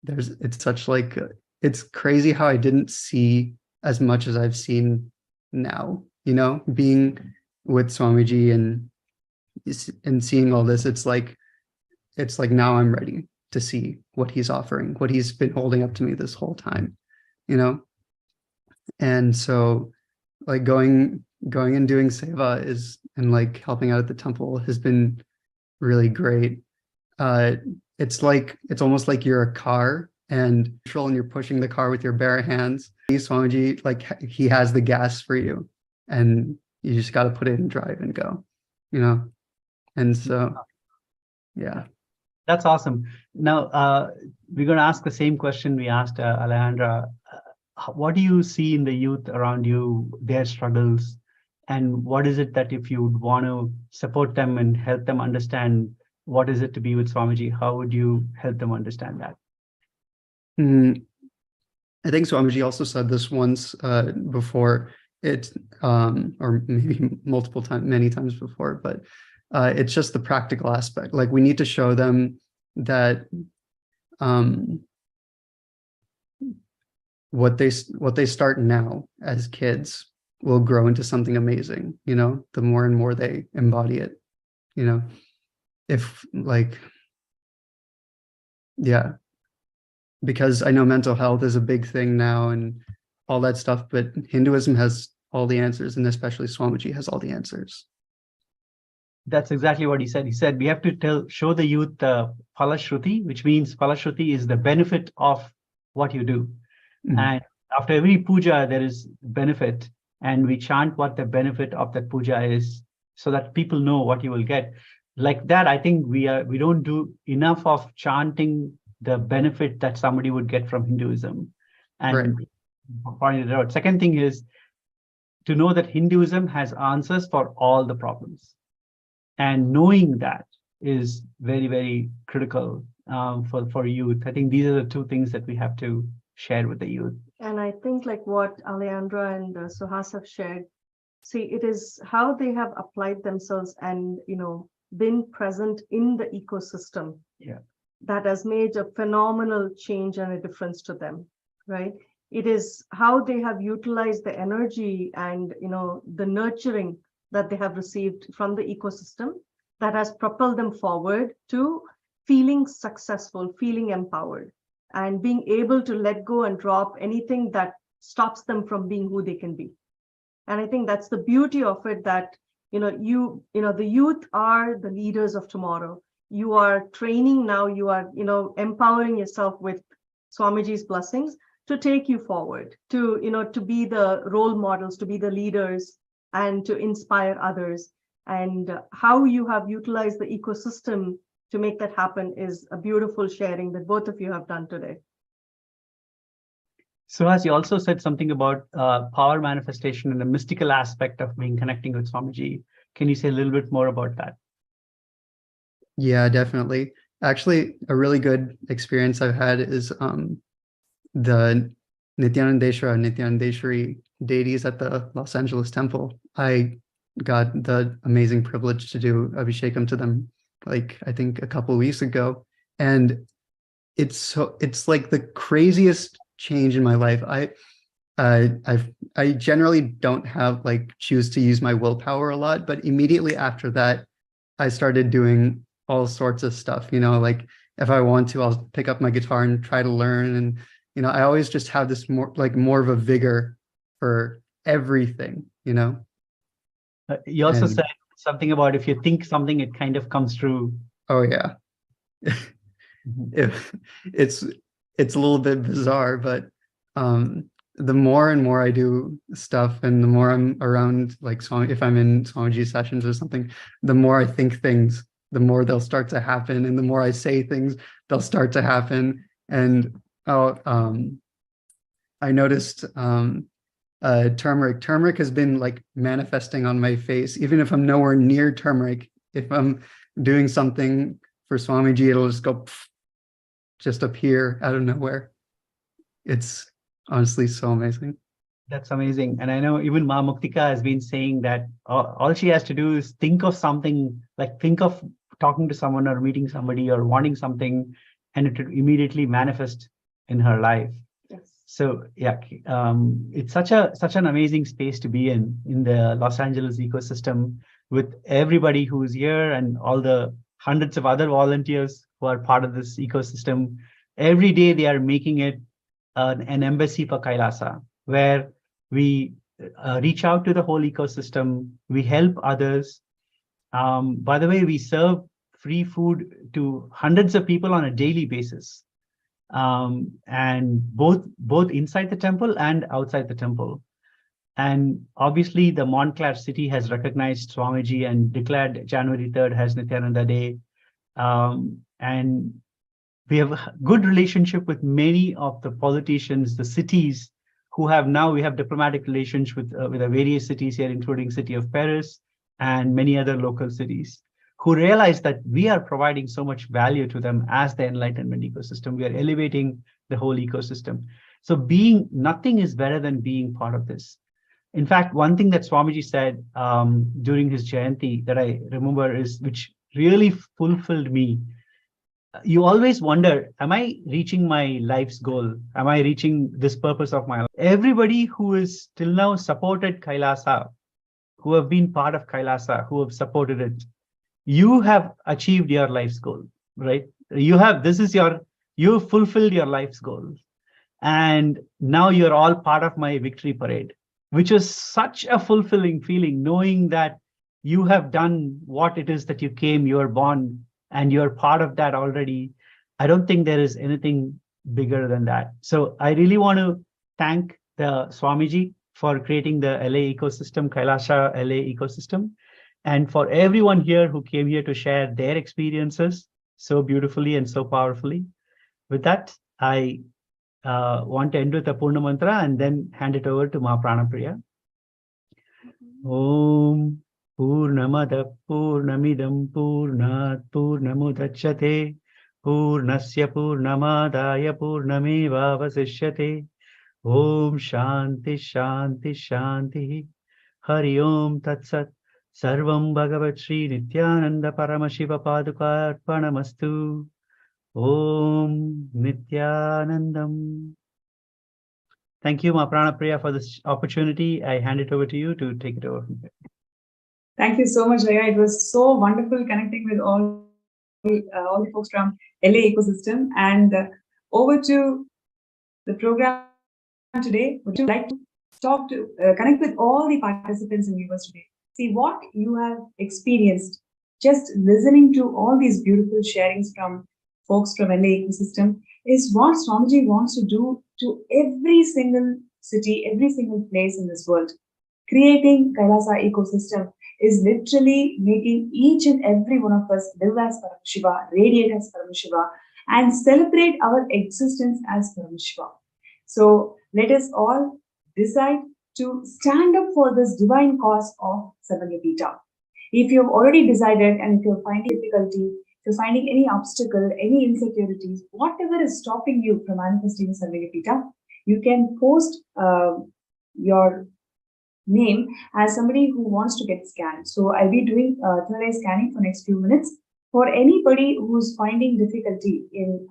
it's crazy how I didn't see as much as I've seen now, being with Swamiji and seeing all this. It's like now I'm ready to see what he's offering, what he's been holding up to me this whole time, and so like going and doing seva and like helping out at the temple has been really great. It's almost like you're a car and you're pushing the car with your bare hands. Swamiji, like, he has the gas for you, and you just got to put it in drive and go, and so yeah. That's awesome. Now, we're going to ask the same question we asked Alejandra. What do you see in the youth around you, their struggles, and what is it that if you would want to support them and help them understand what is it to be with Swamiji, how would you help them understand that? I think Swamiji also said this once before, or maybe many times before, but it's just the practical aspect. Like, we need to show them that what they start now as kids will grow into something amazing, the more and more they embody it, if like, yeah, because I know mental health is a big thing now and all that stuff, but Hinduism has all the answers, and especially Swamiji has all the answers. That's exactly what he said. He said we have to show the youth the Phalashruti, which means Phalashruti is the benefit of what you do. Mm-hmm. And after every puja, there is benefit, and we chant what the benefit of that puja is, so that people know what you will get. Like that, I think we don't do enough of chanting the benefit that somebody would get from Hinduism, and pointing it out. Second thing is to know that Hinduism has answers for all the problems, and knowing that is very, very critical for youth. I think these are the two things that we have to share with the youth. And I think like what Alejandra and Suhas have shared, see, it is how they have applied themselves and been present in the ecosystem. Yeah. That has made a phenomenal change and a difference to them, right? It is how they have utilized the energy and the nurturing that they have received from the ecosystem that has propelled them forward to feeling successful, feeling empowered, and being able to let go and drop anything that stops them from being who they can be. And I think that's the beauty of it, that the youth are the leaders of tomorrow. You are training now, you are empowering yourself with Swamiji's blessings to take you forward, to be the role models, to be the leaders, and to inspire others. And how you have utilized the ecosystem to make that happen is a beautiful sharing that both of you have done today. So as you also said something about power manifestation and the mystical aspect of being connecting with Swamiji. Can you say a little bit more about that? Yeah, definitely. Actually, a really good experience I've had is the Nithyanandeshwara, Nithyanandeshwari deities at the Los Angeles temple. I got the amazing privilege to do Abhishekam to them, like I think a couple of weeks ago. And it's like the craziest change in my life. I generally don't have choose to use my willpower a lot, but immediately after that, I started doing all sorts of stuff, like if I want to, I'll pick up my guitar and try to learn. And, I always just have this more of a vigor for everything, You also And- said something about if you think something, it kind of comes true. Oh yeah. It's a little bit bizarre, but the more and more I do stuff and the more I'm around if I'm in Swamiji sessions or something, the more I think things, the more they'll start to happen, and the more I say things, they'll start to happen. And I noticed turmeric has been manifesting on my face, even if I'm nowhere near turmeric. If I'm doing something for Swamiji, it'll just go just appear out of nowhere. It's honestly so amazing. That's amazing. And I know even Ma Muktika has been saying that all she has to do is think of something, think of talking to someone or meeting somebody or wanting something, and it would immediately manifest in her life. Yes. So yeah, it's such an amazing space to be in the Los Angeles ecosystem, with everybody who's here and all the hundreds of other volunteers who are part of this ecosystem. Every day they are making it an embassy for Kailasa, where we reach out to the whole ecosystem, we help others. By the way, we serve free food to hundreds of people on a daily basis, and both inside the temple and outside the temple. And obviously, the Montclair city has recognized Swamiji and declared January 3rd as Nithyananda Day. And we have a good relationship with many of the politicians, the cities we have diplomatic relations with the various cities here, including city of Paris and many other local cities, who realize that we are providing so much value to them as the enlightenment ecosystem. We are elevating the whole ecosystem. So nothing is better than being part of this. In fact, one thing that Swamiji said during his Jayanti that I remember which really fulfilled me. You always wonder, am I reaching my life's goal? Am I reaching this purpose of my life? Everybody who is till now supported Kailasa, who have been part of Kailasa, who have supported it, you have achieved your life's goal, right? You fulfilled your life's goal. And now you're all part of my victory parade, which is such a fulfilling feeling, knowing that you have done what it is that you were born, and you're part of that already. I don't think there is anything bigger than that. So I really want to thank the Swamiji for creating the LA ecosystem, Kailasa LA ecosystem, and for everyone here who came here to share their experiences so beautifully and so powerfully. With that, I want to end with a Purna Mantra and then hand it over to Ma Pranapriya. Om Purnamada Purnamidam Purnat Purnamudachyate Purnasya Purnamadaya Purnameva Vasishyate. Om Shanti Shanti Shanti. Hari Om Tat Sat. Sarvam Bhagavat Shri Nithyananda Paramashiva Paduka Arpanamastu. Om Nithyanandam. Thank you, Ma Pranapriya, for this opportunity. I hand it over to you to take it over from here. Thank you so much, Raya. It was so wonderful connecting with all the folks from LA ecosystem. And over to the program today. Would you like to talk to connect with all the participants and viewers today? See what you have experienced just listening to all these beautiful sharings from folks from LA ecosystem is what Swamiji wants to do to every single city, every single place in this world. Creating Kailasa ecosystem is literally making each and every one of us live as Paramashiva, radiate as Paramashiva, and celebrate our existence as Paramashiva. So let us all decide to stand up for this divine cause of Sarvagapita. If you have already decided and if you're finding difficulty, if you're finding any obstacle, any insecurities, whatever is stopping you from manifesting Sarvagapita, you can post your name as somebody who wants to get scanned. So I'll be doing third eye scanning for next few minutes. For anybody who's finding difficulty in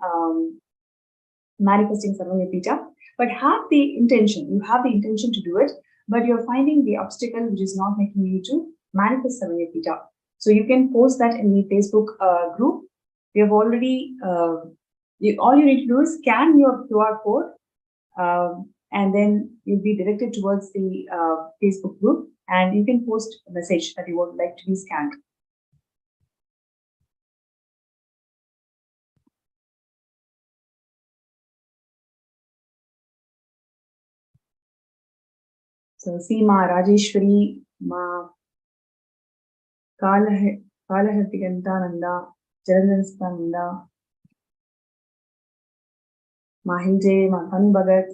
manifesting Sarvagapita, but have the intention, you have the intention to do it, but you're finding the obstacle which is not making you to manifest Sarvagapita. So you can post that in the Facebook group. We have already, all you need to do is scan your QR code and then you'll be directed towards the Facebook group and you can post a message that you would like to be scanned. So see Ma Rajeshwari, Ma Kalahatigantananda, Jalanjanstananda, Ma Hinje, Ma Tanu Bhagat.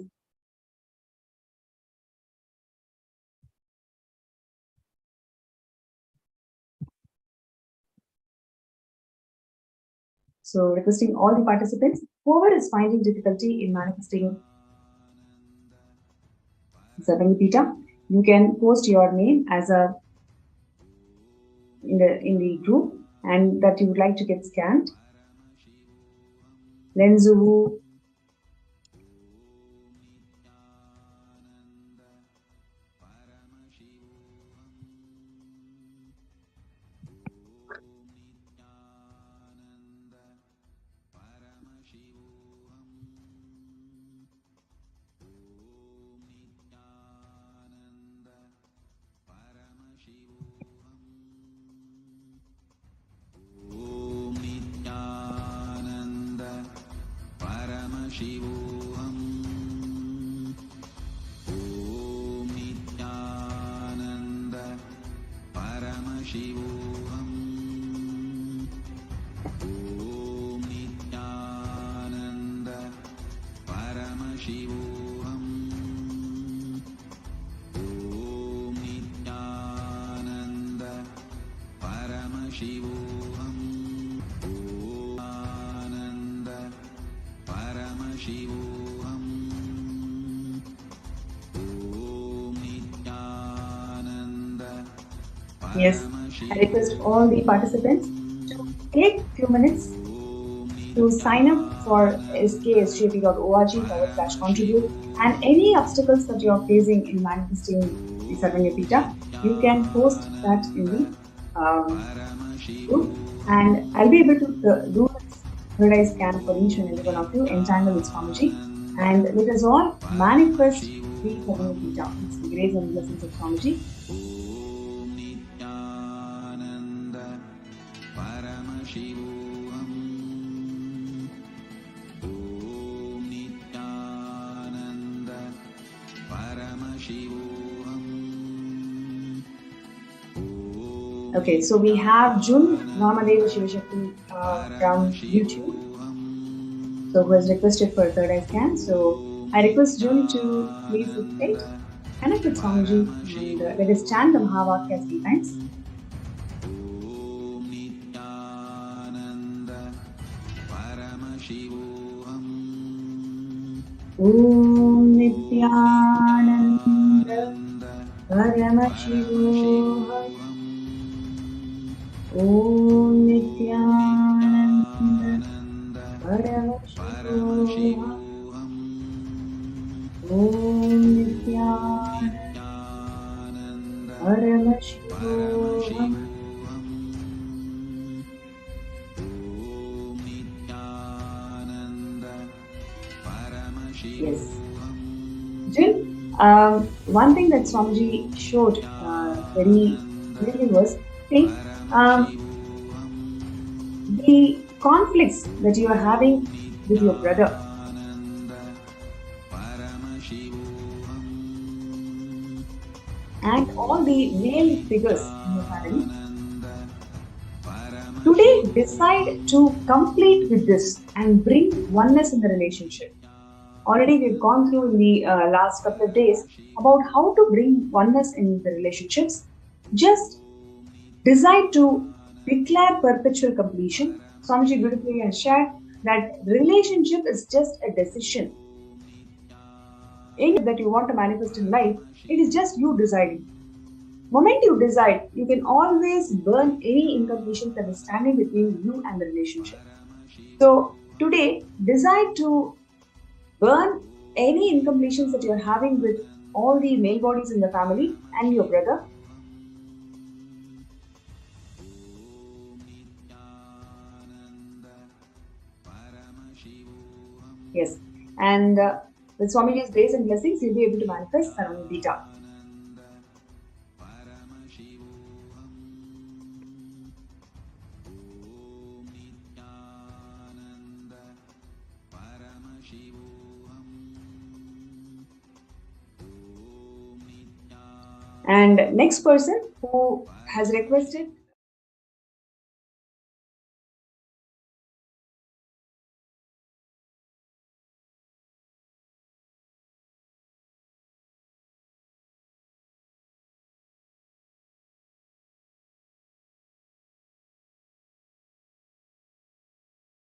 So requesting all the participants, whoever is finding difficulty in manifesting Sarvagapita, you can post your name as a in the group and that you would like to get scanned. Lenzu, yes, I request all the participants to take a few minutes to sign up for sksjp.org/contribute and any obstacles that you are facing in manifesting the Sarvagapita, you can post that in the group and I'll be able to do a third eye scan for each and every one of you, entangled with Swamiji, and let us all manifest the Sarvagapita. It's the grace and blessings of Swamiji. Okay, so we have Jun Namadeva Shivashakti from YouTube, so who has requested for a third eye scan. So I request Jun to please dictate, connect with Swamiji, and let us chant the Mahavakya 3 times. Om Nithyananda Paramashivam. Om Nithyananda Paramashivam. Om Nithyananda Paramashivam. Yes. Jill, one thing that Swamiji showed very clearly was, see, the conflicts that you are having with your brother. And all the male figures in your family. Today, decide to complete with this and bring oneness in the relationship. Already we've gone through in the last couple of days about how to bring oneness in the relationships. Just decide to declare perpetual completion. Swamiji beautifully has shared that relationship is just a decision. Anything that you want to manifest in life, it is just you deciding. Moment you decide, you can always burn any incompletions that is standing between you and the relationship. So today, decide to burn any incompletions that you're having with all the male bodies in the family and your brother. Yes, and with Swamiji's grace and blessings, you'll be able to manifest Sarvana Beta. And next person who has requested.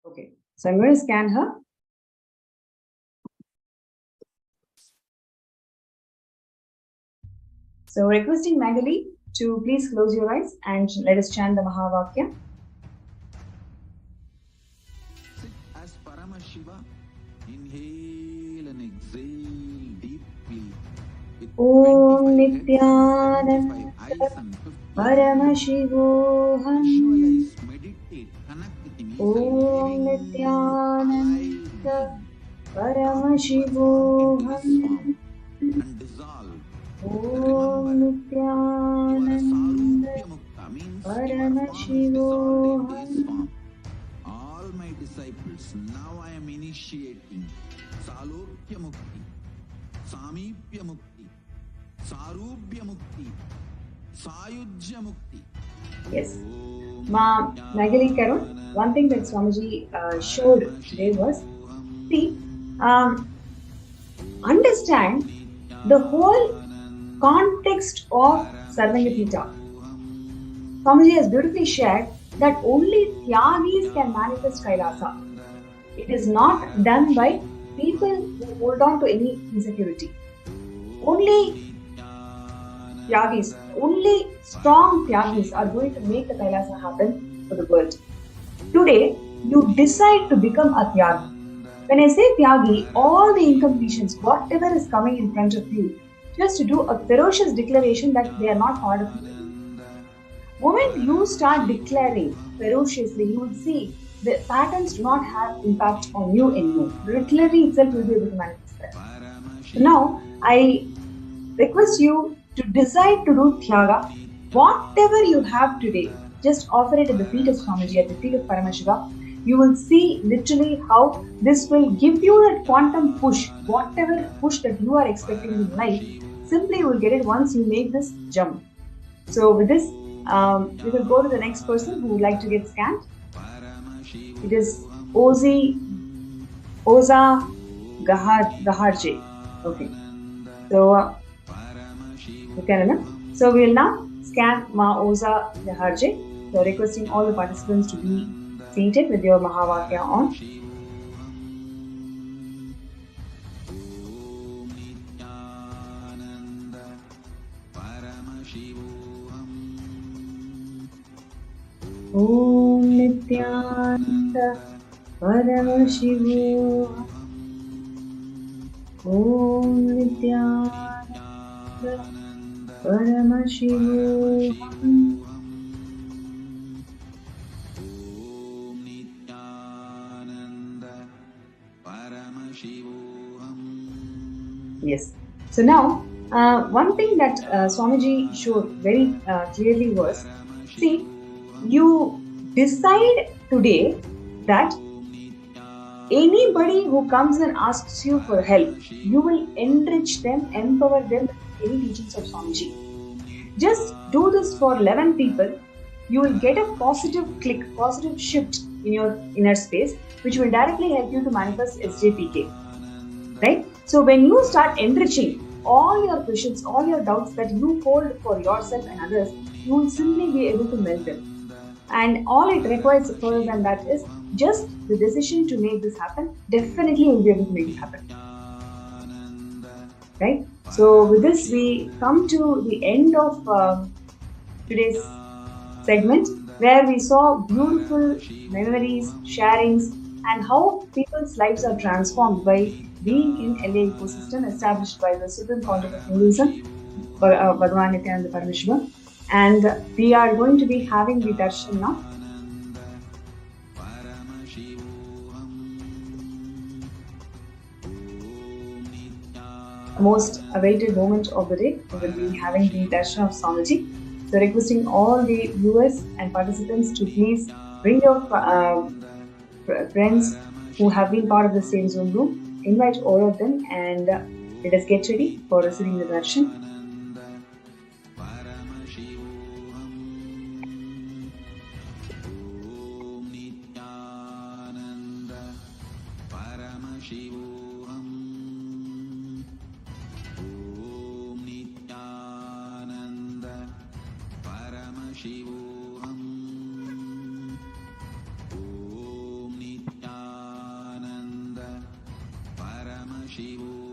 Okay, so I'm going to scan her. So requesting Magali to please close your eyes and let us chant the Mahavakya. Sit as Paramashiva, inhale and exhale deeply. Om Nithyananda Paramashivam. Visualize, meditate, connect with him. Om Nithyananda Paramashivam. And dissolve. Om Nithyananda Paramashivam. All my disciples, now I am initiating Salokya Mukti, Samipya Mukti, Sarubhya Mukti, Sayujya Mukti. Yes. Ma Magali Karun, one thing that Swamiji showed today was, see, understand the whole context of Sarvangapita. Swamiji has beautifully shared that only Tyagis can manifest Kailasa. It is not done by people who hold on to any insecurity. Only Tyagis, only strong Tyagis are going to make the Kailasa happen for the world. Today, you decide to become a Tyagi. When I say Tyagi, all the incompletions, whatever is coming in front of you, just to do a ferocious declaration that they are not part of you. The moment you start declaring ferociously, you will see the patterns do not have impact on you anymore. The declaring itself will be able to manifest that. So now, I request you to decide to do Tyaga. Whatever you have today, just offer it at the feet of Swamiji, at the feet of Paramashivam. You will see literally how this will give you that quantum push. Whatever push that you are expecting in life, simply you will get it once you make this jump. So with this, we will go to the next person who would like to get scanned. It is Oza Gaharje. Okay. So, so we will now scan Ma Oza Gaharje. So requesting all the participants to be seated with your Mahavakya on. Om Nithyananda Paramashivam. Om Nithyananda Paramashivam. Yes. So now, one thing that Swamiji showed very clearly was, see, you decide today that anybody who comes and asks you for help, you will enrich them, empower them with any teachings of Swamiji. Just do this for 11 people, you will get a positive click, positive shift in your inner space, which will directly help you to manifest SJPK. Right? So when you start enriching all your questions, all your doubts that you hold for yourself and others, you will simply be able to melt them. And all it requires further than that is just the decision to make this happen. Definitely you'll be able to make it happen. Right? So with this, we come to the end of today's segment, where we saw beautiful memories, sharings, and how people's lives are transformed by being in LA ecosystem established by the Supreme Concept of Hinduism, Bhagavan Nithyananda Paramashivam. And we are going to be having the darshan now. Most awaited moment of the day, we will be having the darshan of Swamiji. So requesting all the viewers and participants to please bring your friends who have been part of the same Zoom room. Invite all of them and let us get ready for receiving the darshan.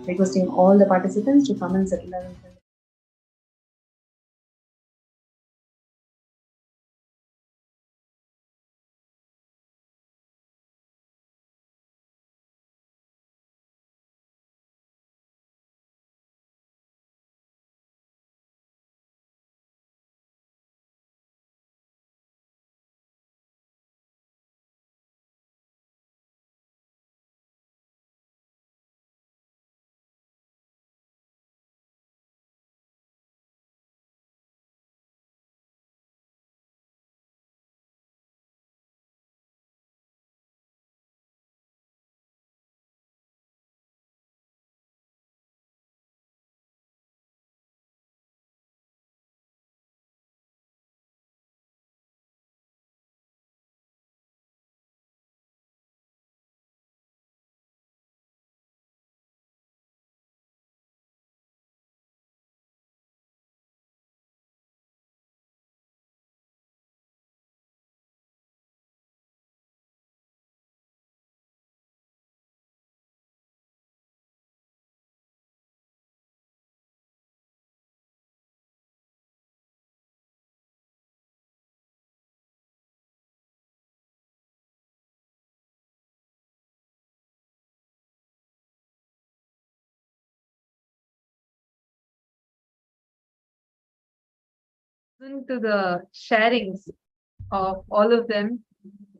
Requesting all the participants to come and settle down. To the sharings of all of them,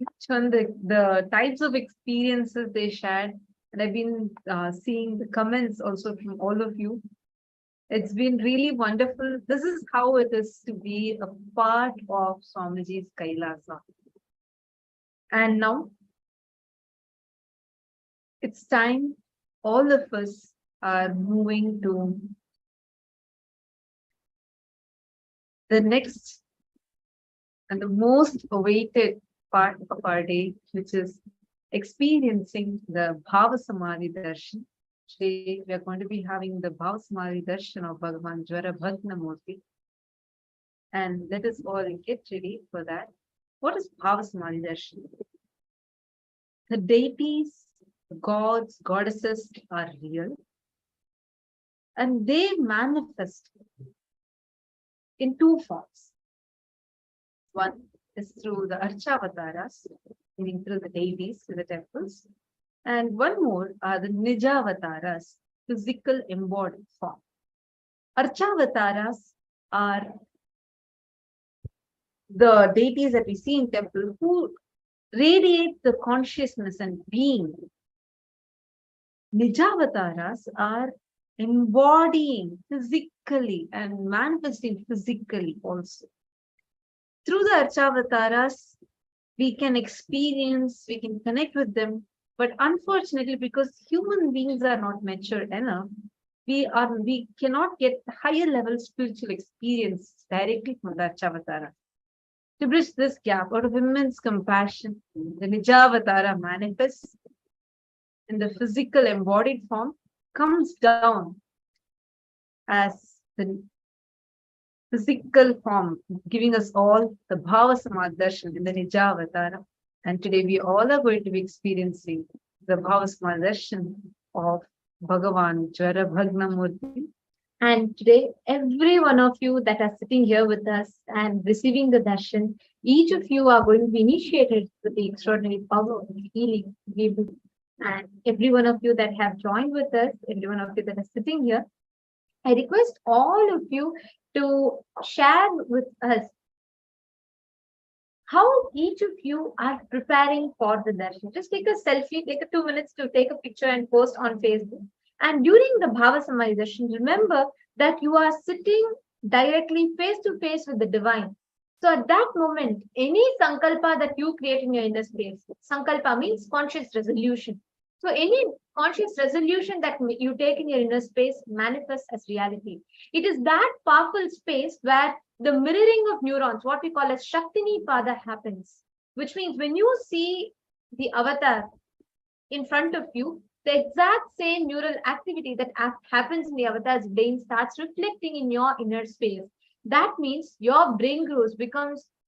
each one the types of experiences they shared, and I've been seeing the comments also from all of you. It's been really wonderful. This is how it is to be a part of Swamiji's Kailasa. And now it's time all of us are moving to the next and the most awaited part of our day, which is experiencing the Bhava Samadhi Darshan. Today, we are going to be having the Bhava Samadhi Darshan of Bhagavan Jwara Bhagna. And let us all get ready for that. What is Bhava Samadhi Darshan? The deities, gods, goddesses are real, and they manifest in two forms. One is through the Archavataras, meaning through the deities in the temples, and one more are the Nijavataras, physical embodied form. Archavataras are the deities that we see in temple who radiate the consciousness and being. Nijavataras are embodying physically and manifesting physically also. Through the Archavataras, we can experience, we can connect with them. But unfortunately, because human beings are not mature enough, we cannot get higher level spiritual experience directly from the Archavatara. To bridge this gap, out of immense compassion, the Nijavatara manifests in the physical embodied form, comes down as the physical form, giving us all the Bhava Samadhi Darshan in the Nijavatara. And today we all are going to be experiencing the Bhava Samadhi Darshan of Bhagavan Jwara Bhagnamurti. And today, every one of you that are sitting here with us and receiving the darshan, each of you are going to be initiated with the extraordinary power of healing. And every one of you that have joined with us, every one of you that are sitting here, I request all of you to share with us how each of you are preparing for the darshan. Just take a selfie, take 2 minutes to take a picture and post on Facebook. And during the Bhava Samadhi darshan, remember that you are sitting directly face to face with the divine. So at that moment, any sankalpa that you create in your inner space, sankalpa means conscious resolution. So any conscious resolution that you take in your inner space manifests as reality. It is that powerful space where the mirroring of neurons, what we call as Shaktini Pada, happens, which means when you see the avatar in front of you, the exact same neural activity that happens in the avatar's brain starts reflecting in your inner space. That means your brain grows,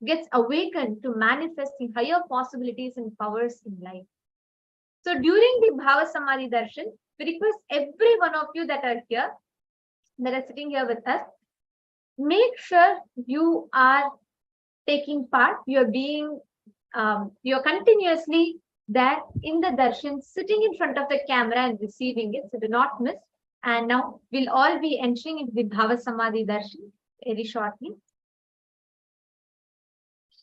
gets awakened to manifesting higher possibilities and powers in life. So during the Bhava Samadhi Darshan, we request every one of you that are here, that are sitting here with us, make sure you are taking part, you're continuously there in the darshan, sitting in front of the camera and receiving it, so do not miss. And now we'll all be entering into the Bhava Samadhi darshan very shortly.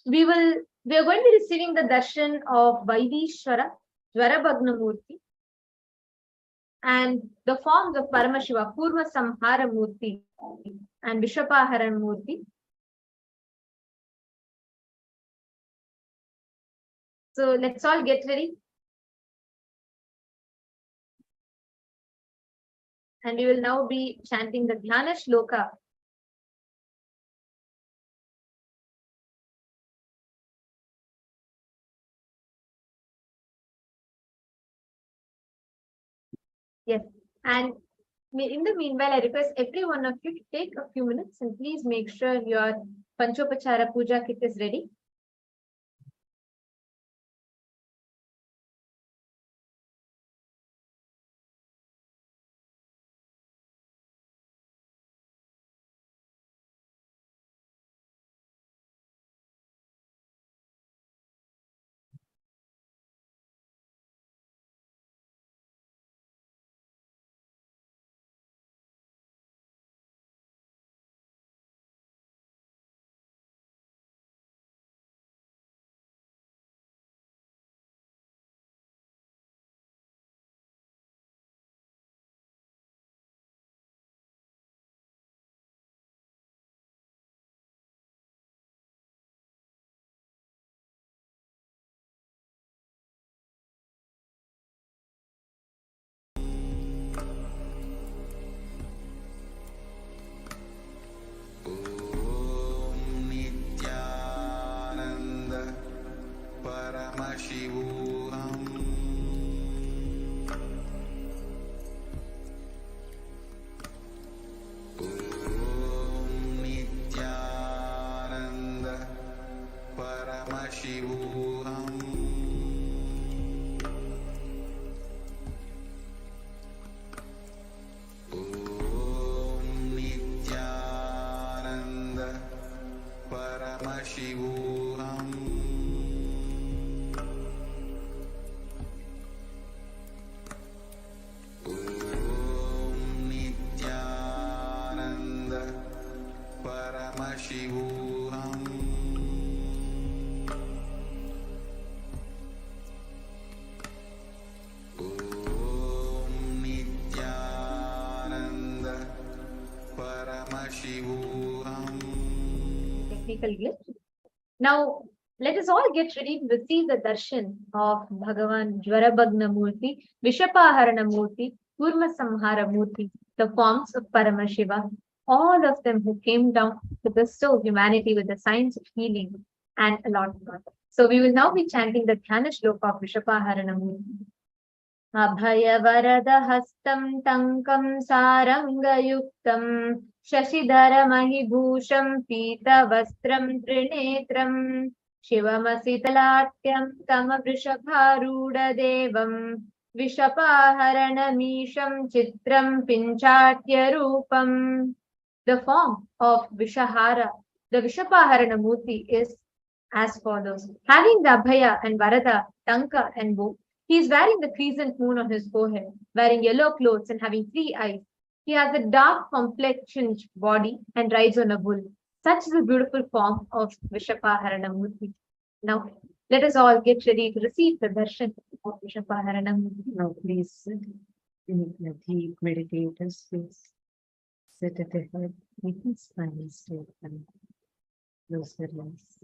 We are going to be receiving the darshan of Vaidheeswara, Jwara Bhagnamurti, and the forms of Paramashiva, Purva Samhara Murti and Vishapaharan Murti. So let's all get ready. And we will now be chanting the Dhyana Shloka. Yes. And in the meanwhile, I request every one of you to take a few minutes and please make sure your Panchopachara Puja kit is ready. Technical glitch. Now, let us all get ready to receive the darshan of Bhagavan Jwarabhagna Murti, Vishapaharana Murti, Kurma Samhara Murti, the forms of Paramashiva, all of them who came down to bestow humanity with the science of healing and a lot more. So we will now be chanting the Dhyana Shloka of Vishapaharana Murti. Abhaya Varada Hastam Tankam Sarangayuktam Shashidhara Mahibhusham Pita Vastram Trinetram Shivamasitalaatyam Tamavrishabharuda Devam Vishapaharanamisham Chitram Pinchatya Rupam. The form of Vishahara, the Vishapaharana Murti, is as follows. Having the Abhaya and Varada, Tanka and bow, he is wearing the crescent moon on his forehead, wearing yellow clothes and having 3 eyes. He has a dark complexioned body and rides on a bull. Such is the beautiful form of Vishapaharana Murti. Now, let us all get ready to receive the darshan of Vishapaharana Murti. Now, please sit in a deep meditative space. Sit at the head, making spine straight and close your eyes.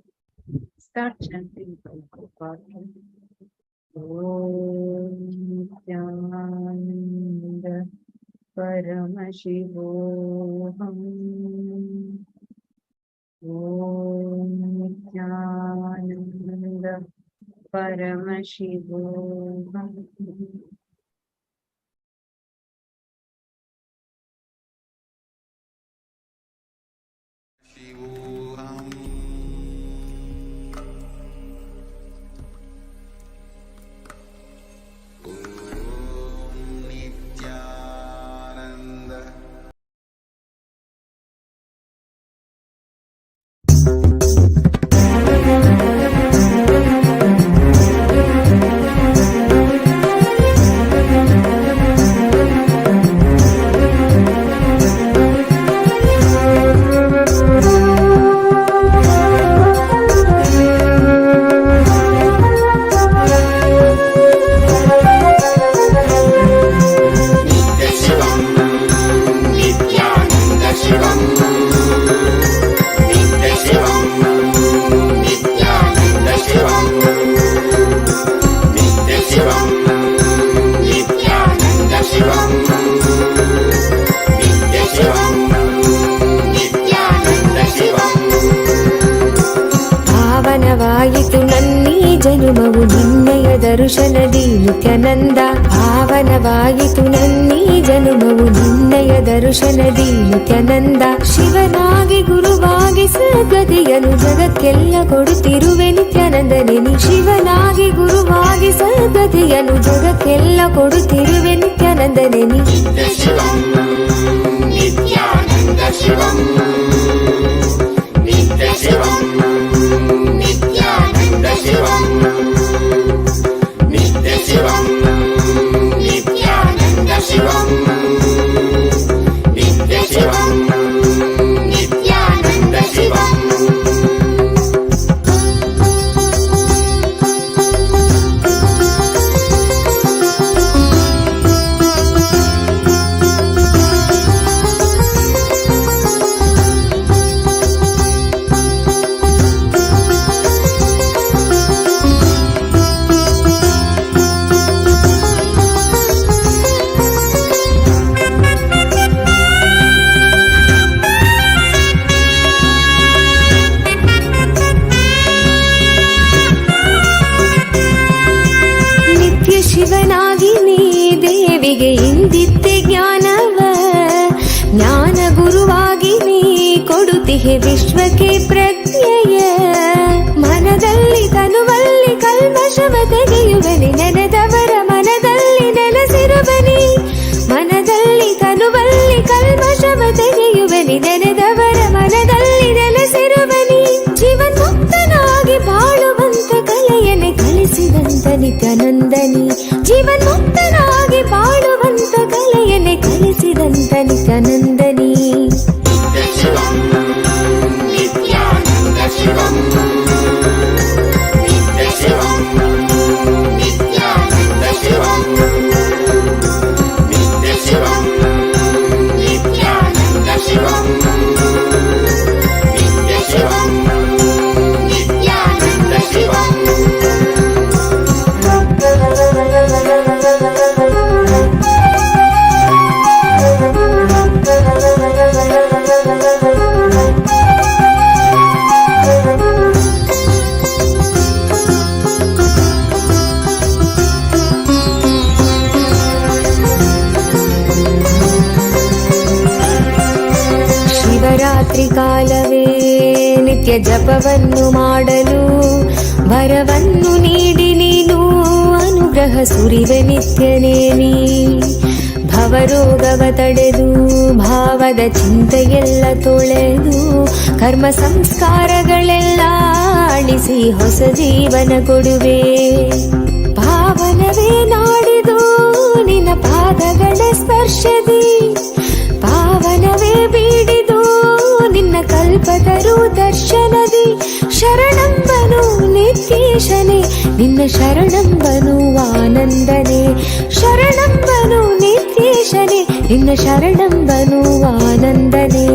Start chanting Bhava. Om Nithyananda Paramashivam. Om Nithyananda Paramashivam. ದರ್ಶನದಿ Nithyananda ಪಾವನವಾಯಿತು ನನ್ನೀ ಜನುಮವು ನಿನ್ನಯ ದರ್ಶನದಿ ನಿತ್ಯಾನಂದ ಶಿವನಾಗಿ ಗುರುವಾಗಿ ಸದ್ಗತಿಯನು ಜಗಕ್ಕೆಲ್ಲ ಕೊಡುತ್ತಿರುವೆ ನಿತ್ಯಾನಂದನೇ ನೀ ಶಿವನಾಗಿ ಗುರುವಾಗಿ ಸದ್ಗತಿಯನು ಜಗಕ್ಕೆಲ್ಲ ಕೊಡುತ್ತಿರುವೆ ನಿತ್ಯಾನಂದನೇ ನೀ ನಿತ್ಯಾನಂದ ಶಿವಂ ನಿತ್ಯ ಶಿವಂ ನಿತ್ಯಾನಂದ ಶಿವಂ Shivam, Nithyananda Shivam, Nithya Shivam, Nithyananda Shivam. ಶಿವನಾಗಿ ನೀ ದೇವಿಗೆ ಇಂದಿದ್ದೆ ಜ್ಞಾನವ ಜ್ಞಾನ ಗುರುವಾಗಿ ನೀ ಕೊಡುತ್ತಿಹೆ ವಿಶ್ವಕ್ಕೆ ಪ್ರಜ್ಞೆಯ ಮನದಲ್ಲಿ ತನುವಲ್ಲಿ ಕಲ್ಮಶವ ತೆಗೆಯುವನಿ ನೆನೆದವರ ಮನದಲ್ಲಿ ನೆಲೆಸಿರುವನಿ ಮನದಲ್ಲಿ ತನುವಲ್ಲಿ ಕಲ್ಮಶವ ತೆಗೆಯುವನಿ ನೆನೆದವರ ಮನದಲ್ಲಿ ನೆಲೆಸಿರುವನಿ ಜೀವನ್ ಮುಕ್ತನಾಗಿ ಬಾಳುವಂತ ಕಲೆಯನ್ನೇ ಕಲಿಸಿದಂತ ನಿತ್ಯಾನಂದನಿ ಜೀವನ್ ಮುಕ್ತನಾಗಿ ಬಾಳುವಂತ ಕಲೆಯನ್ನೇ ಕಲಿಸಿದಂತ ನಿತ್ಯಾನಂದನಿ ಶಿವಂ ನಿತ್ಯಾನಂದ ಶಿವಂ ನಿತ್ಯ ಶಿವಂ ನಿತ್ಯಾನಂದ ಶಿವಂ ನಿತ್ಯ ಶಿವಂ ನಿತ್ಯಾನಂದ ಶಿವಂ ರಾತ್ರಿ ಕಾಲವೇ ನಿತ್ಯ ಜಪವನ್ನು ಮಾಡಲು ವರವನ್ನು ನೀಡಿ ನೀನು ಅನುಗ್ರಹ ಸುರಿವೆ ನಿತ್ಯನೇ ನೀ. ಭವರೋಗವ ತಡೆದು ಭಾವದ ಚಿಂತೆಯೆಲ್ಲ ತೊಳೆದು ಕರ್ಮ ಸಂಸ್ಕಾರಗಳೆಲ್ಲ ಅಳಿಸಿ ಹೊಸ ಜೀವನ ಕೊಡುವೆ. ಪಾವನವೇ ನಾಡಿದು ನಿನ್ನ ಪಾದಗಳ ಸ್ಪರ್ಶದಿ, ಪಾವನವೇ ಬೀಡಿದು ನಿನ್ನ ಕಲ್ಪತರು ದರ್ಶನದಿ. ಶರಣಂಬನು ನಿತ್ಯೇಶನೇ ನಿನ್ನ ಶರಣಂಬನು ಆನಂದನೇ, ಶರಣಂಬನು ನಿತ್ಯೇಶನೇ ನಿನ್ನ ಶರಣಂಬನು ಆನಂದನೇ.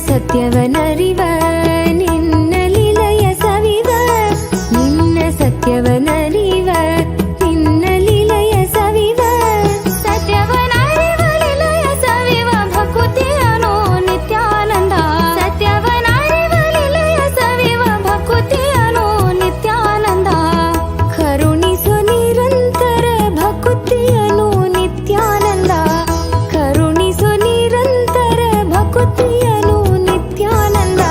ಸತ್ಯವನರಿವ ನಿನ್ನ ಲೀಲೆಯ ಸವಿವ, ನಿನ್ನ ಸತ್ಯವನರಿವ ನಿನ್ನ ಲೀಲೆಯ ಸವಿವ, ಸತ್ಯವನರಿವ ಲೀಲೆಯ ಸವಿವ ಭಕುತಿಯನು ನಿತ್ಯಾನಂದ, ಸತ್ಯವನರಿವ ಲೀಲೆಯ ಸವಿವ ಭಕುತಿಯನು ನಿತ್ಯಾನಂದ, ಕರುಣಿಸು ನಿರಂತರ ಭಕುತಿಯನು ನಿತ್ಯಾನಂದ, ಕರುಣಿಸು ನಿರಂತರ ಭಕುತಿಯನು ನಿತ್ಯಾನಂದ.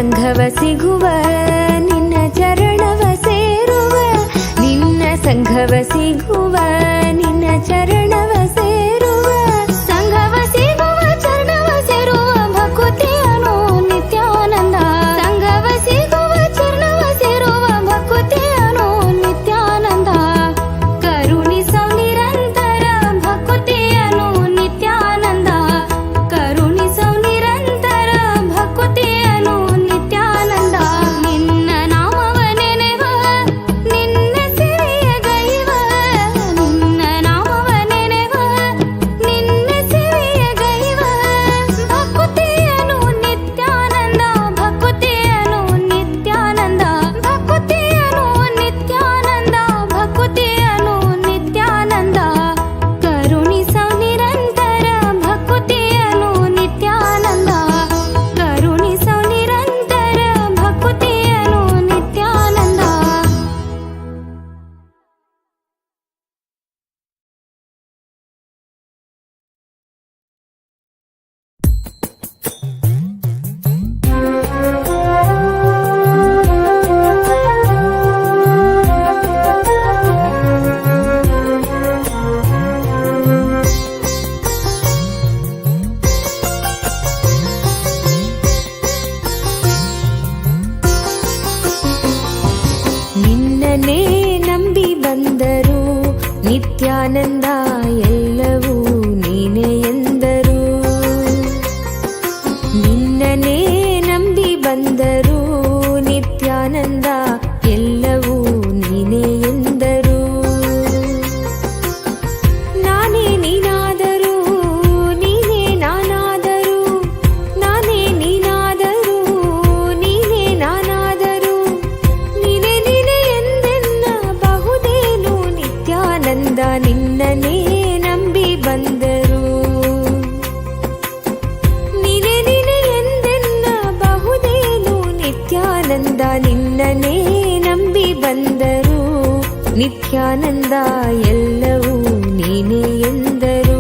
ಸಂಘವ ಸಿಗುವ ನಿನ್ನ ಚರಣವ ಸೇರುವ ನಿನ್ನ ಸಂಘವ ಸಿಗುವ ನಿನ್ನ ಚರಣವ ಸೇರುವ ಸಂಘವ ಸಿಗುವ ಚರಣವ ಸೇರುವ ಭಕುತಿಯನು ನಿತ್ಯಾನಂದ ಸಂಘವ ಸಿಗುವ ಚರಣವ ಸೇರುವ ಭಕುತಿಯನು ನಿತ್ಯಾನಂದ ಕರುಣಿಸೋ ನಿರಂತರ ಭಕುತಿಯನು ನಿತ್ಯಾನಂದ ಕರುಣಿಸೋ ನಿರಂತರ ಭಕುತಿಯನು ನಿತ್ಯಾನಂದ ನಿನ್ನ ನಾಮವ ನೆನೆವ ನಿನ್ನ ಸಿರಿಯ ಗೈವ ನಿನ್ನ ನಾಮವ ನೆನೆವ ನಿನ್ನ ಸಿರಿಯ ಗೈವ ಭಕುತಿಯನು ನಿತ್ಯಾನಂದ ಭಕುತಿಯನು ನಿತ್ಯಾನಂದ ಭಕುತಿಯನು ನಿತ್ಯಾನಂದ ಭಕುತಿಯನು ನಿತ್ಯಾನಂದ ಕರುಣಿಸೋ ನಿರಂತರ ಭಕುತಿಯನು ನಿತ್ಯಾನಂದ ಕರುಣಿಸೋ ನಿರಂತರ ಭಕುತಿಯನು ನಿತ್ಯಾನಂದ ನಿನ್ನನೇ ನಂಬಿ ಬಂದರು ನಿತ್ಯಾನಂದ ಎಲ್ಲವೂ ನೀನೇ ಎಂದರು ನಿನ್ನನೇ ನಂಬಿ ಬಂದರು ನಿತ್ಯಾನಂದ ಎಲ್ಲವೂ ನೀನೇ ಎಂದರು ನಾನೇ ನೀನಾದರೂ ನೀನೇ ನಾನಾದರೂ ನಾನೇ ನೀನಾದರೂ ನೀನೇ ನಾನಾದರೂ ನೀನೇ ನೀನೇ ಎಂದೆನ್ನ ಬಹುದೇನು ನಿತ್ಯಾನಂದ ನಿನ್ನನೇ ನಂಬಿ ಬಂದರು ನೀನೇ ನೀನೇ ಎಂದೆನ್ನ ಬಹುದೇನು ನಿತ್ಯಾನಂದ ನಿನ್ನನೇ ನಂಬಿ ಬಂದರು ನಿತ್ಯಾನಂದ ಎಲ್ಲವೂ ನೀನೇ ಎಂದರು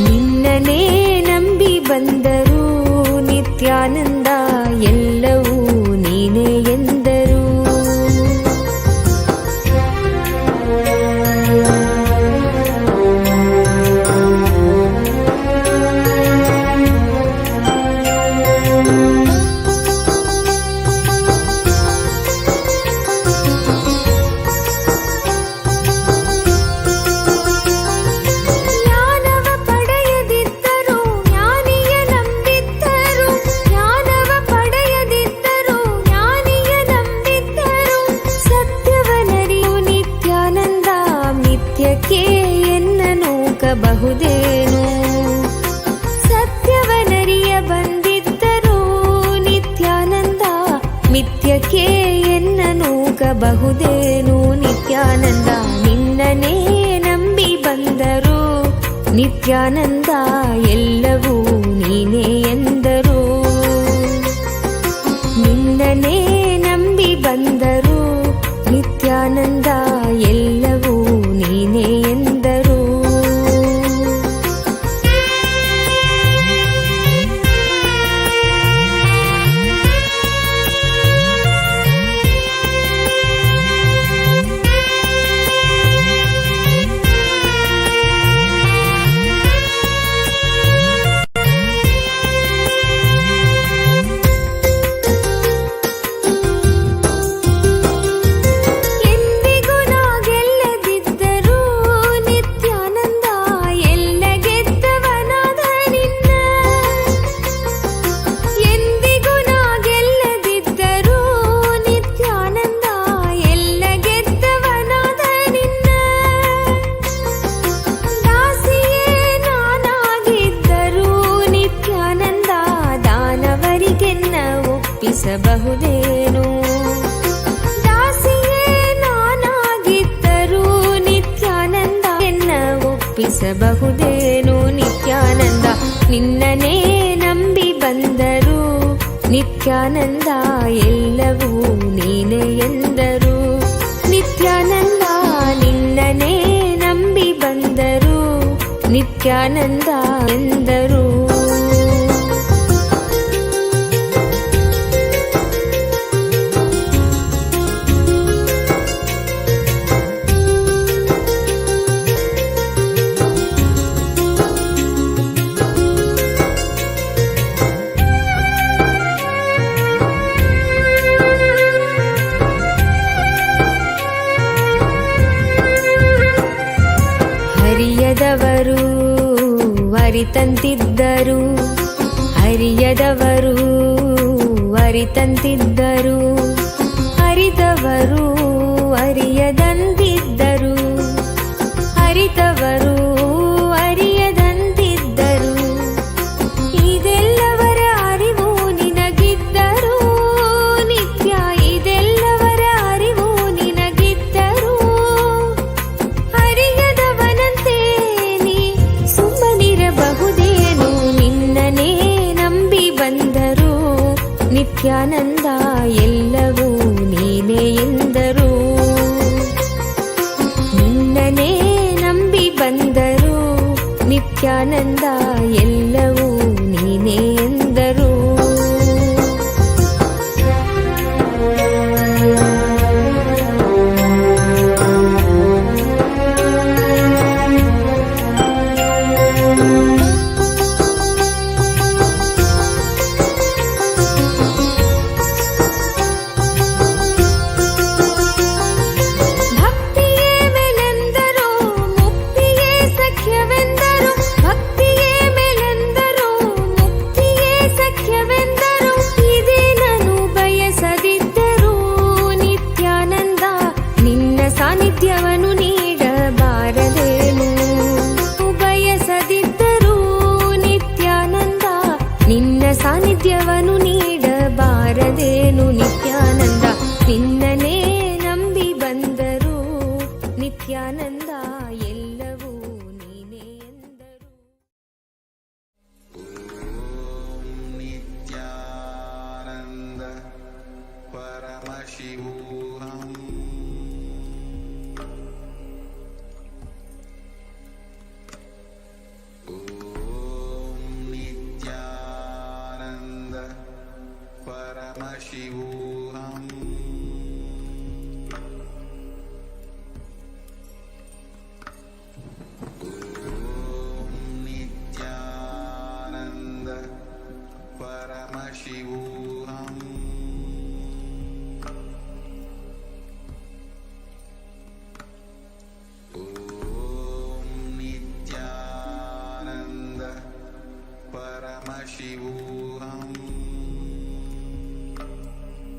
ನಿನ್ನನೇ ನಂಬಿ ಬಂದರು ನಿತ್ಯಾನಂದ ಎಲ್ಲವೂ ನೀನೇ ಎಂದರು ಜ್ಞಾನವ ಪಡೆಯದಿದ್ದರು ಜ್ಞಾನಿಯ ನಂಬಿದ್ದರು ಜ್ಞಾನವ ಪಡೆಯದಿದ್ದರು ಜ್ಞಾನಿಯ ನಂಬಿದ್ದರು ಸತ್ಯವನರಿಯು ನಿತ್ಯಾನಂದ ಮಿಥ್ಯಕ್ಕೆ ಎನ್ನ ನೂಕಬಹುದೇನು ಸತ್ಯವನರಿಯ ಬಂದಿದ್ದರು ನಿತ್ಯಾನಂದ ಮಿಥ್ಯಕ್ಕೆ ಎನ್ನ ನೂಕಬಹುದೇನು ನಿತ್ಯಾನಂದ ನಿನ್ನನೇ ನಂಬಿ ಬಂದರು ನಿತ್ಯಾನಂದ ಎಲ್ಲವೂ ನೀನೇ ಎಂದರು ನಿನ್ನನೇ ನಂಬಿ ಬಂದರು ನಿತ್ಯಾನಂದ ಎಲ್ಲವೂ ನೀನೇ ಎಂದರು ಎಂದಿಗೂ ನಾ ಗೆಲ್ಲದಿದ್ದರೂ ನಿತ್ಯಾನಂದ ಎಲ್ಲ ಗೆದ್ದವನಾದ ನಿನ್ನ ಎಂದಿಗೂ ನಾ ಗೆಲ್ಲದಿದ್ದರೂ ನಿತ್ಯಾನಂದ ಎಲ್ಲ ಗೆದ್ದವನಾದ ನಿನ್ನ ದಾಸಿಯೇ ನಾನಾಗಿದ್ದರೂ ನಿತ್ಯಾನಂದ ದಾನವರಿಗೆನ್ನ ಒಪ್ಪಿಸಬಹುದೇನು ದಾಸಿಯೇ ನಾನಾಗಿದ್ದರೂ ನಿತ್ಯಾನಂದ ಎನ್ನ ಒಪ್ಪಿಸಬಹುದೇನು ನಿತ್ಯಾನಂದ ನಿನ್ನನೇ ನಂಬಿ ಬಂದರು ನಿತ್ಯಾನಂದ ಎಲ್ಲವೂ ನೀನೇ ಎಂದರು ನಿತ್ಯಾನಂದ ನಿನ್ನನೇ ನಂಬಿ ಬಂದರು ನಿತ್ಯಾನಂದ ಎಂದರು ಅರಿತವರು ಅರಿತಂತಿದ್ದರು, ಅರಿಯದವರು ಅರಿತಂತಿದ್ದರು, ಅರಿತವರು ಅರಿಯದಂತಿದ್ದರು, ಅರಿತವರು ಅರಿಯದಂತಿದ್ದರು. ಇದೆಲ್ಲವರ ಅರಿವು ನಿನಗಿದ್ದರು ನಿತ್ಯ, ಇದೆಲ್ಲವರ ಅರಿವು ನಿನಗಿದ್ದರು, ಅರಿಯದವನಂತೆ ನೀ ಸುಮ್ಮನಿರಬಹುದೇನು. ನಿನ್ನನೇ ನಂಬಿ ಬಂದರು ನಿತ್ಯಾನಂದ ಎಲ್ಲವೂ ನೀನೇ ಎಂದರು. ನಿನ್ನನೇ ನಂಬಿ ಬಂದರು ನಿತ್ಯಾನಂದ ಎಲ್ಲವೂ